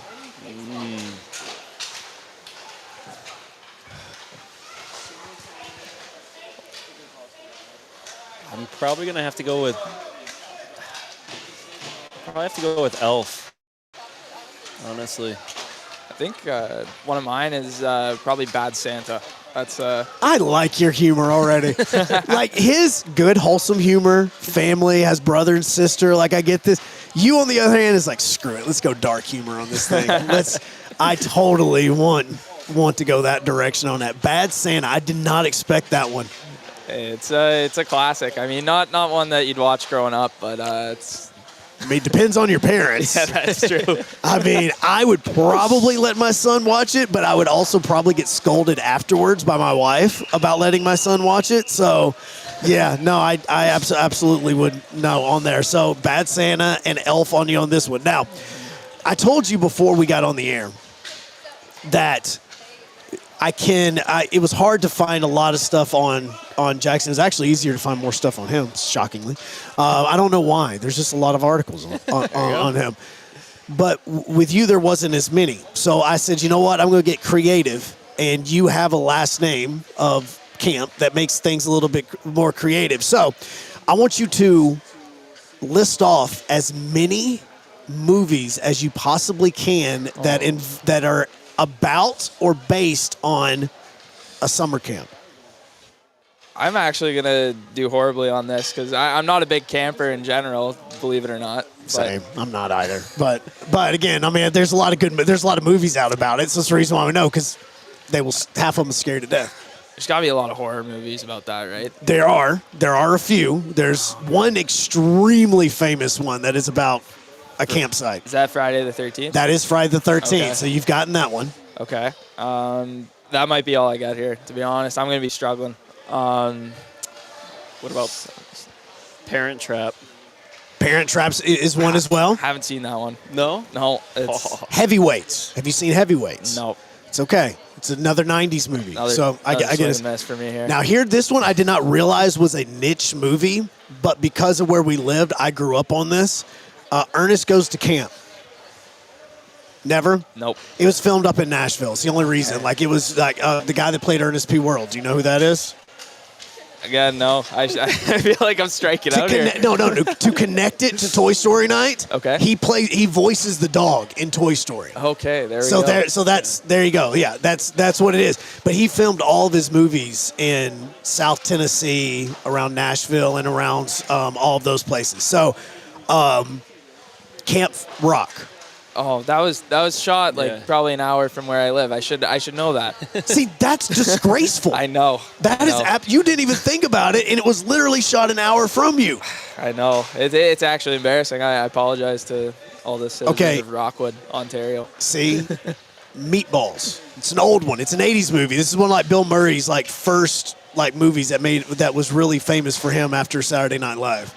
Speaker 8: I'm probably gonna have to go with. Elf. Honestly,
Speaker 9: I think one of mine is probably Bad Santa. That's
Speaker 1: I like your humor already. Like, his good, wholesome humor, family, has brother and sister. Like, I get this. You, on the other hand, is like, screw it. Let's go dark humor on this thing. I totally want to go that direction on that. Bad Santa. I did not expect that one.
Speaker 9: it's a classic. I mean, not one that you'd watch growing up, but it's.
Speaker 1: I mean, depends on your parents.
Speaker 9: Yeah, that's true.
Speaker 1: I mean, I would probably let my son watch it, but I would also probably get scolded afterwards by my wife about letting my son watch it. So, yeah, no, I absolutely would no on there. So, Bad Santa and Elf on you on this one. Now, I told you before we got on the air that it was hard to find a lot of stuff on Jaxon. It's actually easier to find more stuff on him, shockingly. I don't know why. There's just a lot of articles on him. But with you, there wasn't as many. So I said, you know what? I'm going to get creative. And you have a last name of camp that makes things a little bit more creative. So I want you to list off as many movies as you possibly can that are about or based on a summer camp.
Speaker 9: I'm actually going to do horribly on this because I'm not a big camper in general, believe it or not.
Speaker 1: Same. I'm not either. But again, I mean, there's a lot of movies out about it. So that's the reason why we know, because half of them are scared to death.
Speaker 9: There's got to be a lot of horror movies about that, right?
Speaker 1: There are a few. There's one extremely famous one that is about a campsite.
Speaker 9: Is that Friday the 13th?
Speaker 1: That is Friday the 13th.
Speaker 9: Okay.
Speaker 1: So you've gotten that one.
Speaker 9: Okay. That might be all I got here, to be honest. I'm going to be struggling.
Speaker 8: what about Parent Trap?
Speaker 1: Parent Traps is one as well.
Speaker 9: Haven't seen that one.
Speaker 8: No?
Speaker 9: No. It's
Speaker 1: Heavyweights. Have you seen Heavyweights?
Speaker 9: No.
Speaker 1: It's okay. It's another 90s movie. I get it.
Speaker 9: Mess for me here.
Speaker 1: Now, this one I did not realize was a niche movie, but because of where we lived, I grew up on this. Ernest Goes to Camp. Never?
Speaker 9: Nope.
Speaker 1: It was filmed up in Nashville. It's the only reason. Like, it was like the guy that played Ernest P. Worrell. Do you know who that is?
Speaker 9: Again, no. I feel like I'm striking out here.
Speaker 1: No. To connect it to Toy Story Night,
Speaker 9: Okay.
Speaker 1: he voices the dog in Toy Story.
Speaker 9: Okay, there we go.
Speaker 1: There you go. Yeah, that's what it is. But he filmed all of his movies in South Tennessee, around Nashville, and around all of those places. So, Camp Rock.
Speaker 9: Oh, that was shot probably an hour from where I live. I should know that.
Speaker 1: See, that's disgraceful.
Speaker 9: I know.
Speaker 1: That is you didn't even think about it, and it was literally shot an hour from you.
Speaker 9: I know. It's actually embarrassing. I apologize to all the citizens of Rockwood, Ontario.
Speaker 1: See? Meatballs. It's an old one. It's an 80s movie. This is one of like Bill Murray's like first like movies that was really famous for him after Saturday Night Live.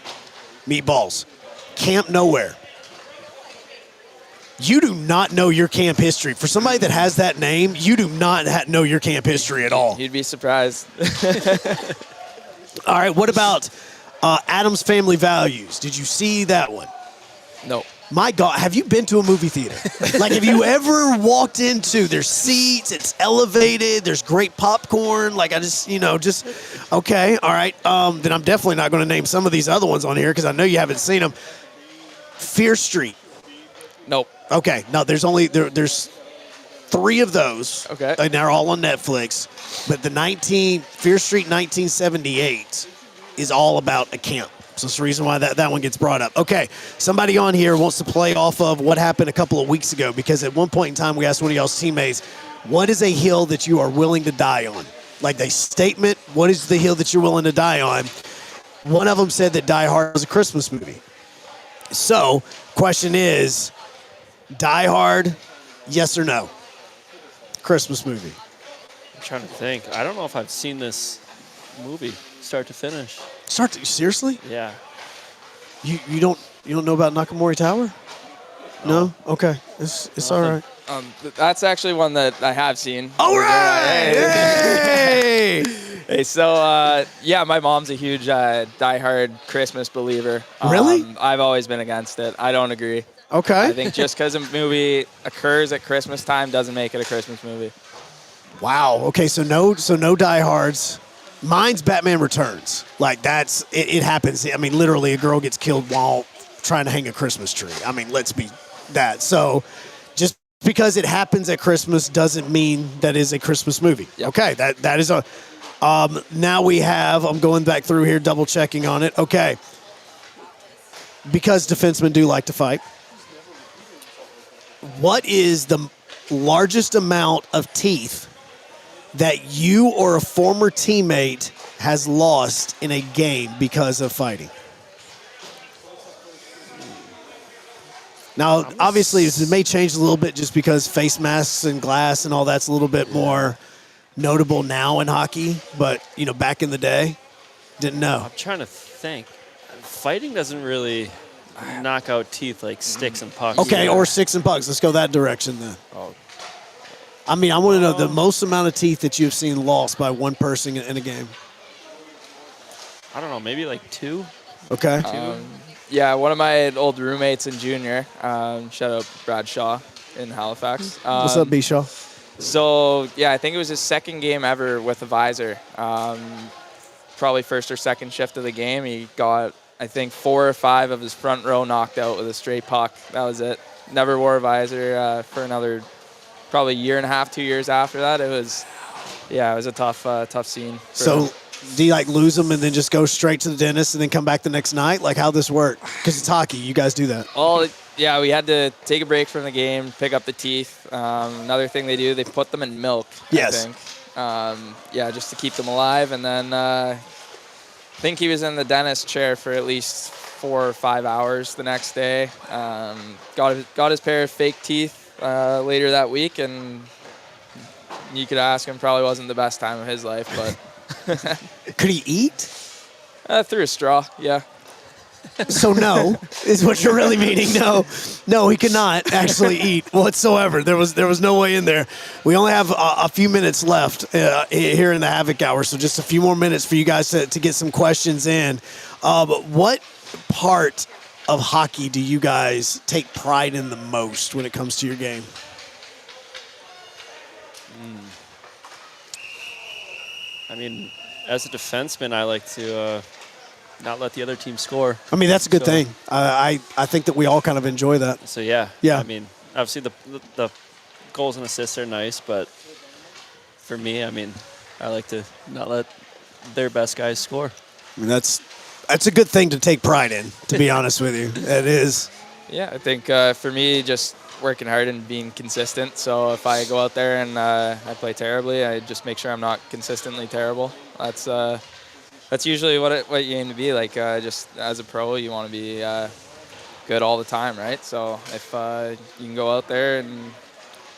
Speaker 1: Meatballs. Camp Nowhere. You do not know your camp history. For somebody that has that name, you do not know your camp history at all.
Speaker 9: You'd be surprised.
Speaker 1: All right, what about Addams Family Values? Did you see that one?
Speaker 9: No.
Speaker 1: My God, have you been to a movie theater? Like, have you ever walked into, there's seats, it's elevated, there's great popcorn, like okay, all right. Then I'm definitely not going to name some of these other ones on here because I know you haven't seen them. Fear Street.
Speaker 9: Nope.
Speaker 1: Okay, no, there's 3 of those.
Speaker 9: Okay.
Speaker 1: And they're all on Netflix. But the Fear Street 1978 is all about a camp. So that's the reason why that one gets brought up. Okay, somebody on here wants to play off of what happened a couple of weeks ago because at one point in time we asked one of y'all's teammates, what is a hill that you are willing to die on? Like a statement, what is the hill that you're willing to die on? One of them said that Die Hard was a Christmas movie. So, question is, Die Hard, yes or no? Christmas movie.
Speaker 8: I'm trying to think. I don't know if I've seen this movie start to finish.
Speaker 1: Seriously?
Speaker 8: Yeah.
Speaker 1: You don't know about Nakamori Tower? No? Okay. It's all right.
Speaker 9: That's actually one that I have seen.
Speaker 1: All right! Hey!
Speaker 9: Hey, so, my mom's a huge Die Hard Christmas believer.
Speaker 1: Really?
Speaker 9: I've always been against it. I don't agree.
Speaker 1: Okay.
Speaker 9: I think just because a movie occurs at Christmas time doesn't make it a Christmas movie.
Speaker 1: Wow. Okay, so no Die Hards. Mine's Batman Returns. Like, it happens. I mean, literally, a girl gets killed while trying to hang a Christmas tree. I mean, let's be that. So, just because it happens at Christmas doesn't mean that is a Christmas movie. Yep. Okay, that is a... now we have, I'm going back through here, double checking on it. Okay. Because defensemen do like to fight. What is the largest amount of teeth that you or a former teammate has lost in a game because of fighting? Now, obviously, it may change a little bit just because face masks and glass and all that's a little bit more notable now in hockey, but, back in the day, didn't know.
Speaker 8: I'm trying to think. Fighting doesn't really knock out teeth like sticks and pucks.
Speaker 1: Okay, or sticks and pucks. Let's go that direction then.
Speaker 8: Oh.
Speaker 1: I mean, I want to know the most amount of teeth that you've seen lost by one person in a game.
Speaker 8: I don't know, maybe like 2.
Speaker 1: Okay.
Speaker 9: One of my old roommates in junior, shout out Brad Shaw in Halifax.
Speaker 1: What's up, B. Shaw?
Speaker 9: So, I think it was his second game ever with a visor. Probably first or second shift of the game. He got, I think, 4 or 5 of his front row knocked out with a straight puck. That was it. Never wore a visor for another probably year and a half, 2 years after that. It was a tough scene.
Speaker 1: So, do you lose them and then just go straight to the dentist and then come back the next night? Like, how'd this work? Because it's hockey. You guys do that.
Speaker 9: Oh, yeah, we had to take a break from the game, pick up the teeth. Another thing they do, they put them in milk,
Speaker 1: yes.
Speaker 9: I think. Just to keep them alive. And then I think he was in the dentist chair for at least 4 or 5 hours the next day. Got his pair of fake teeth later that week, and you could ask him, probably wasn't the best time of his life, but...
Speaker 1: Could he eat?
Speaker 9: Through a straw, yeah.
Speaker 1: So no, is what you're really meaning. No, he could not actually eat whatsoever. There was no way in there. We only have a few minutes left here in the Havoc Hour, so just a few more minutes for you guys to get some questions in. What part of hockey do you guys take pride in the most when it comes to your game?
Speaker 8: I mean, as a defenseman, I like to not let the other team score.
Speaker 1: I mean, that's a good thing. I think that we all kind of enjoy that.
Speaker 8: So, yeah.
Speaker 1: Yeah.
Speaker 8: I mean, obviously the goals and assists are nice, but for me, I mean, I like to not let their best guys score.
Speaker 1: I mean, that's a good thing to take pride in, to be honest with you. It is.
Speaker 9: Yeah, I think for me, just working hard and being consistent. So if I go out there and I play terribly, I just make sure I'm not consistently terrible. That's usually what you aim to be. Like just as a pro, you want to be good all the time, right? So if you can go out there and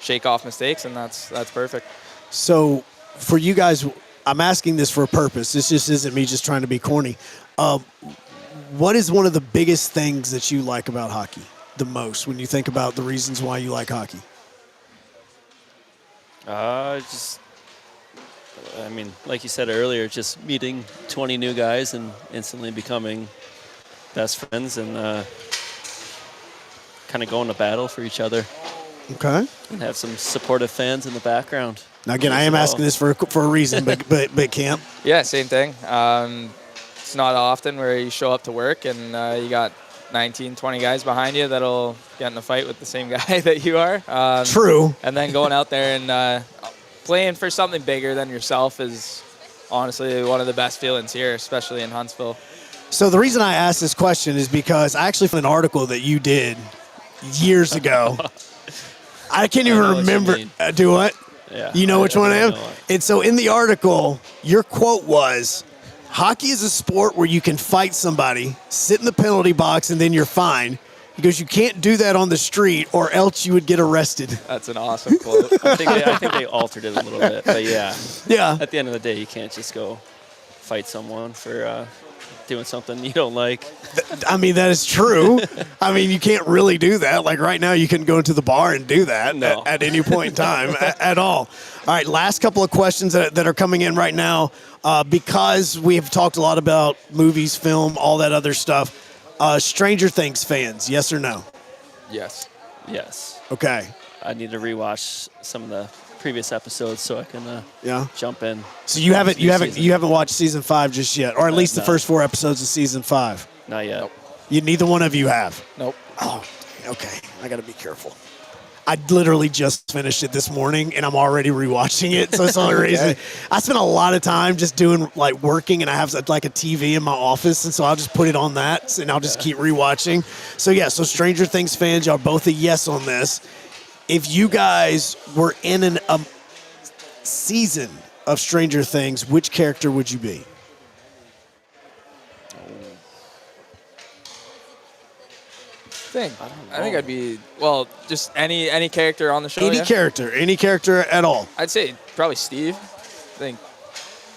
Speaker 9: shake off mistakes, and that's perfect.
Speaker 1: So for you guys, I'm asking this for a purpose. This just isn't me just trying to be corny. What is one of the biggest things that you like about hockey the most when you think about the reasons why you like hockey?
Speaker 8: I mean, like you said earlier, just meeting 20 new guys and instantly becoming best friends and kind of going to battle for each other.
Speaker 1: Okay.
Speaker 8: And have some supportive fans in the background.
Speaker 1: Now, again, I am asking this for a reason, but Camp?
Speaker 9: Yeah, same thing. It's not often where you show up to work and you got 19, 20 guys behind you that'll get in a fight with the same guy that you are.
Speaker 1: True.
Speaker 9: And then going out there and playing for something bigger than yourself is honestly one of the best feelings here, especially in Huntsville.
Speaker 1: So the reason I asked this question is because I actually found an article that you did years ago. I can't even remember. Do what?
Speaker 8: Yeah.
Speaker 1: You know which one I am?
Speaker 8: know it.
Speaker 1: And so in the article, your quote was, hockey is a sport where you can fight somebody, sit in the penalty box, and then you're fine. Because you can't do that on the street or else you would get arrested.
Speaker 9: That's an awesome quote.
Speaker 8: I think they altered it a little bit. But, yeah.
Speaker 1: Yeah.
Speaker 8: At the end of the day, you can't just go fight someone for doing something you don't like.
Speaker 1: I mean, that is true. I mean, you can't really do that. Like right now, you can go into the bar and do that at any point in time at all. All right, last couple of questions that are coming in right now. Because we have talked a lot about movies, film, all that other stuff. Stranger Things fans, yes or no?
Speaker 9: Yes.
Speaker 8: Yes.
Speaker 1: Okay.
Speaker 8: I need to rewatch some of the previous episodes so I can jump in.
Speaker 1: So you haven't watched season 5 just yet, or at least the first 4 episodes of season 5.
Speaker 8: Not yet. Nope.
Speaker 1: Neither one of you have.
Speaker 9: Nope.
Speaker 1: Oh, okay. I got to be careful. I literally just finished it this morning, and I'm already rewatching it. So it's the only reason. I spent a lot of time just doing, like, working, and I have, like, a TV in my office, and so I'll just put it on that, and I'll just keep rewatching. So, yeah, so Stranger Things fans, y'all both a yes on this. If you guys were in a season of Stranger Things, which character would you be?
Speaker 9: I think I'd be, well, just any character on the show.
Speaker 1: Any character at all.
Speaker 9: I'd say probably Steve. I think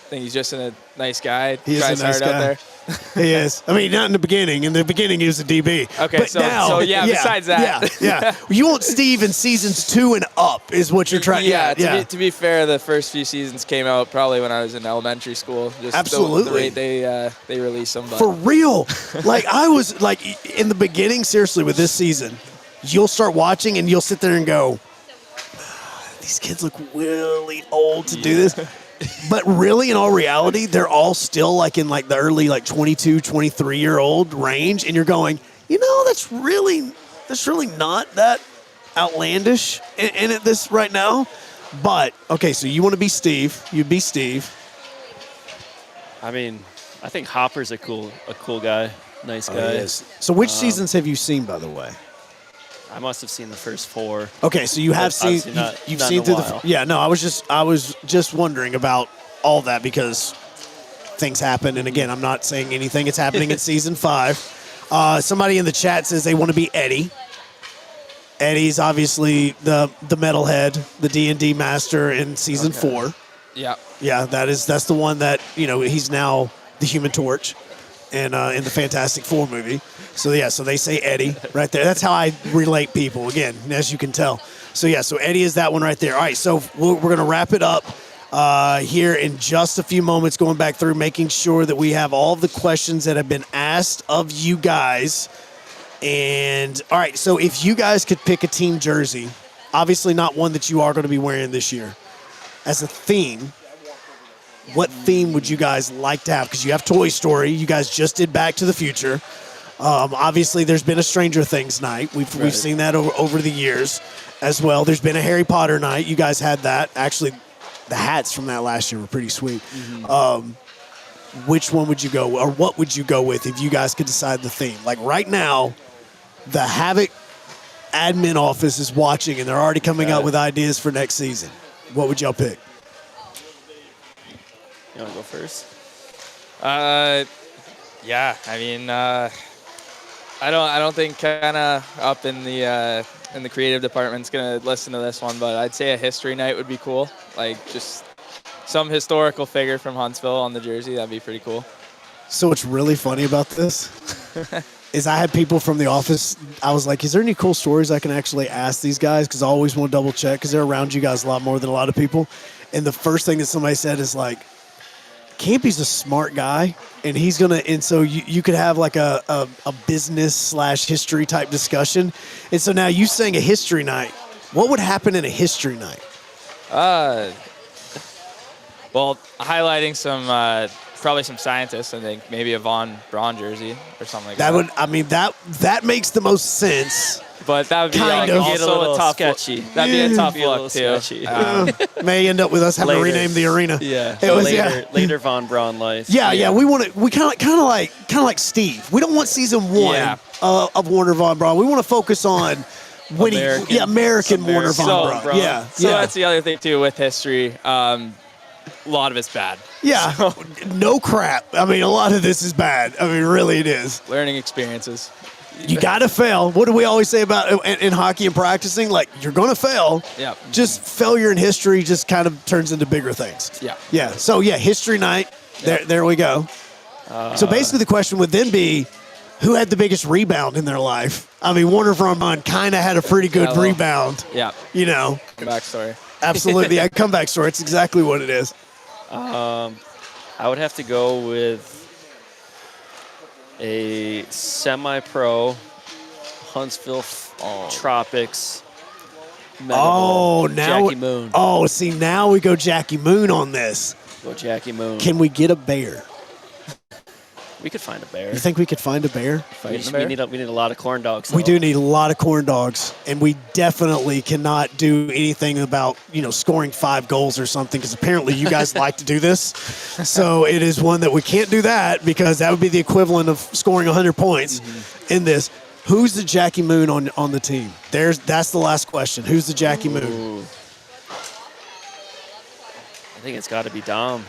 Speaker 9: he's just a nice guy.
Speaker 1: He is a nice guy.
Speaker 9: Out there.
Speaker 1: He is. I mean, not in the beginning. In the beginning, he was a DB.
Speaker 9: Okay,
Speaker 1: but
Speaker 9: so besides that.
Speaker 1: Yeah. You want Steve in seasons 2 and up is what you're trying.
Speaker 9: To be fair, the first few seasons came out probably when I was in elementary school. Just
Speaker 1: absolutely.
Speaker 9: The rate they released them.
Speaker 1: For real. Like, I was, like, in the beginning, seriously, with this season, you'll start watching and you'll sit there and go, these kids look really old to do this. But really, in all reality, they're all still like in like the early like 22, 23-year-old range, and you're going, that's really not that outlandish in it this right now. But okay, so you want to be Steve? You'd be Steve.
Speaker 8: I mean, I think Hopper's a cool guy, nice guy.
Speaker 1: He is. So which seasons have you seen, by the way?
Speaker 8: I must have seen the first 4.
Speaker 1: Okay, so you have seen. You've seen through the. Yeah, no, I was just wondering about all that because things happen, and again, I'm not saying anything. It's happening in season 5. Somebody in the chat says they want to be Eddie. Eddie's obviously the metalhead, the D&D master in season 4.
Speaker 9: Yeah.
Speaker 1: Yeah, that's the one that he's now the Human Torch, and in the Fantastic Four movie. So they say Eddie right there. That's how I relate people, again, as you can tell. So Eddie is that one right there. All right, so we're going to wrap it up here in just a few moments, going back through, making sure that we have all of the questions that have been asked of you guys. And, all right, so if you guys could pick a team jersey, obviously not one that you are going to be wearing this year, as a theme, what theme would you guys like to have? Because you have Toy Story. You guys just did Back to the Future. Obviously, there's been a Stranger Things night. We've seen that over the years as well. There's been a Harry Potter night. You guys had that. Actually, the hats from that last year were pretty sweet. Which one would you go, or what would you go with if you guys could decide the theme? Like right now, the Havoc admin office is watching, and they're already coming out with ideas for next season. What would y'all pick?
Speaker 8: You want to go first?
Speaker 9: Yeah. I mean, I don't think kind of up in the creative department's gonna listen to this one, but I'd say a history night would be cool. Like just some historical figure from Huntsville on the jersey. That'd be pretty cool.
Speaker 1: So what's really funny about this is I had people from the office. I was like, is there any cool stories I can actually ask these guys? Because I always want to double check because they're around you guys a lot more than a lot of people. And the first thing that somebody said is like, Campy's a smart guy, and he's going to – and so you could have like a business/history type discussion. And so now you saying a history night. What would happen in a history night?
Speaker 9: Well, highlighting some probably some scientists. I think maybe a Von Braun jersey or something like that.
Speaker 1: That makes the most sense.
Speaker 9: But that would be
Speaker 1: Kind of.
Speaker 9: also a tough
Speaker 8: sketchy.
Speaker 9: That'd be a tough look too.
Speaker 8: Sketchy.
Speaker 1: May end up with us having to rename the arena.
Speaker 8: Yeah.
Speaker 1: It was,
Speaker 8: later Von Braun life.
Speaker 1: Yeah. We kind of like Steve. We don't want season one of Warner Von Braun. We want to focus on when American Warner Von Braun. Yeah.
Speaker 9: So that's the other thing too with history. A lot of it's bad.
Speaker 1: Yeah. So. No crap. I mean, a lot of this is bad. I mean, really, it is.
Speaker 9: Learning experiences.
Speaker 1: You got to fail. What do we always say about in hockey and practicing? Like, you're going to fail.
Speaker 9: Yeah.
Speaker 1: Just failure in history just kind of turns into bigger things.
Speaker 9: Yeah.
Speaker 1: Yeah. So, history night. There we go. So, basically, the question would then be, who had the biggest rebound in their life? I mean, Warner Von Braun kind of had a pretty good rebound.
Speaker 9: Yeah.
Speaker 1: You know.
Speaker 9: Comeback story.
Speaker 1: Absolutely. Yeah, comeback story. It's exactly what it is.
Speaker 8: I would have to go with a semi-pro Huntsville Tropics
Speaker 1: now
Speaker 8: Jackie Moon.
Speaker 1: Oh, see, now we go Jackie Moon on this.
Speaker 8: Go Jackie Moon.
Speaker 1: Can we get a bear?
Speaker 8: We could find a bear.
Speaker 1: You think we could find a bear?
Speaker 8: We need a lot of corn dogs. Though.
Speaker 1: We do need a lot of corn dogs, and we definitely cannot do anything about scoring 5 goals or something because apparently you guys like to do this. So it is one that we can't do that because that would be the equivalent of scoring 100 points in this. Who's the Jackie Moon on the team? That's the last question. Who's the Jackie Moon?
Speaker 8: I think it's got to be Dom.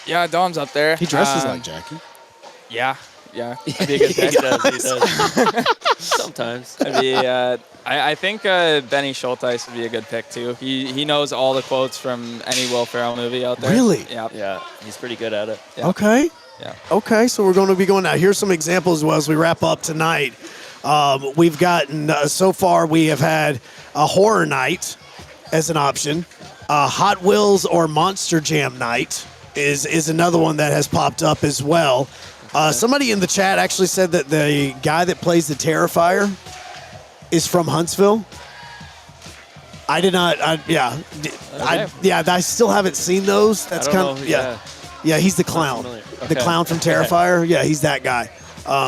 Speaker 9: Yeah, Dom's up there.
Speaker 1: He dresses like Jackie.
Speaker 9: Yeah. That'd be a good pick.
Speaker 8: He does. Sometimes.
Speaker 9: I think Benny Schulteis would be a good pick too. He knows all the quotes from any Will Ferrell movie out there.
Speaker 1: Really?
Speaker 9: Yeah.
Speaker 8: Yeah, he's pretty good at it.
Speaker 9: Yeah.
Speaker 1: Okay.
Speaker 9: Yeah.
Speaker 1: Okay, so we're going to be going now. Here's some examples as well as we wrap up tonight. We've gotten, so far we have had a horror night as an option. Hot Wheels or Monster Jam night is another one that has popped up as well. Somebody in the chat actually said that the guy that plays the Terrifier is from Huntsville. I did not. I still haven't seen those. That's kind of yeah. He's the clown, the clown from Terrifier. Yeah, he's that guy.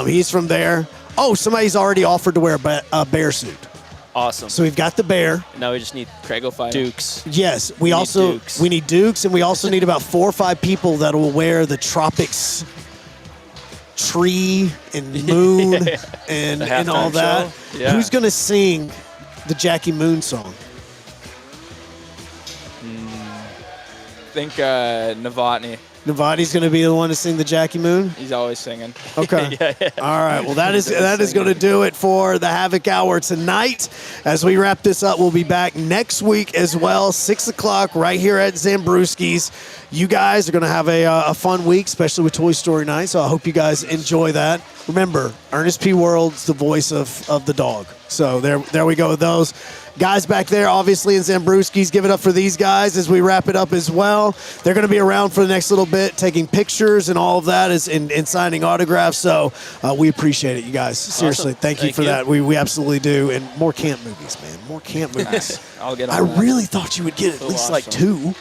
Speaker 1: He's from there. Oh, somebody's already offered to wear a bear suit.
Speaker 8: Awesome.
Speaker 1: So we've got the bear.
Speaker 8: Now we just need
Speaker 9: Craig will find
Speaker 8: Dukes.
Speaker 1: Yes, we need Dukes, and we also need about 4 or 5 people that will wear the Tropics tree and moon and all that.
Speaker 8: Yeah.
Speaker 1: Who's going to sing the Jackie Moon song?
Speaker 9: I think Novotny.
Speaker 1: Novotny's going to be the one to sing the Jackie Moon?
Speaker 9: He's always singing.
Speaker 1: Okay.
Speaker 8: Yeah.
Speaker 1: All right. Well, that is going to do it for the Havoc Hour tonight. As we wrap this up, we'll be back next week as well, 6 o'clock right here at Zambrewski's. You guys are going to have a fun week, especially with Toy Story night, so I hope you guys enjoy that. Remember, Ernest P. World's the voice of the dog. So there we go with those. Guys back there, obviously, in Zambrewski's, give it up for these guys as we wrap it up as well. They're going to be around for the next little bit. it, taking pictures and all of that, and signing autographs. So we appreciate it, you guys. Seriously,
Speaker 8: Awesome.
Speaker 1: thank you for that. We absolutely do. And more camp movies, man. More camp movies.
Speaker 9: I'll get
Speaker 1: I
Speaker 9: on that.
Speaker 1: really thought you would get at least like 2.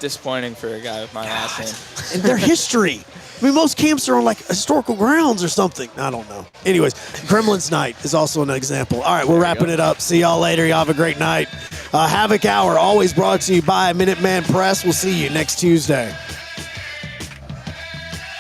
Speaker 9: Disappointing for a guy with my last name.
Speaker 1: And their history. I mean, most camps are on like historical grounds or something. I don't know. Anyways, Gremlins Night is also an example. All right, we're wrapping it up. See y'all later. Y'all have a great night. Havoc Hour, always brought to you by Minuteman Press. We'll see you next Tuesday.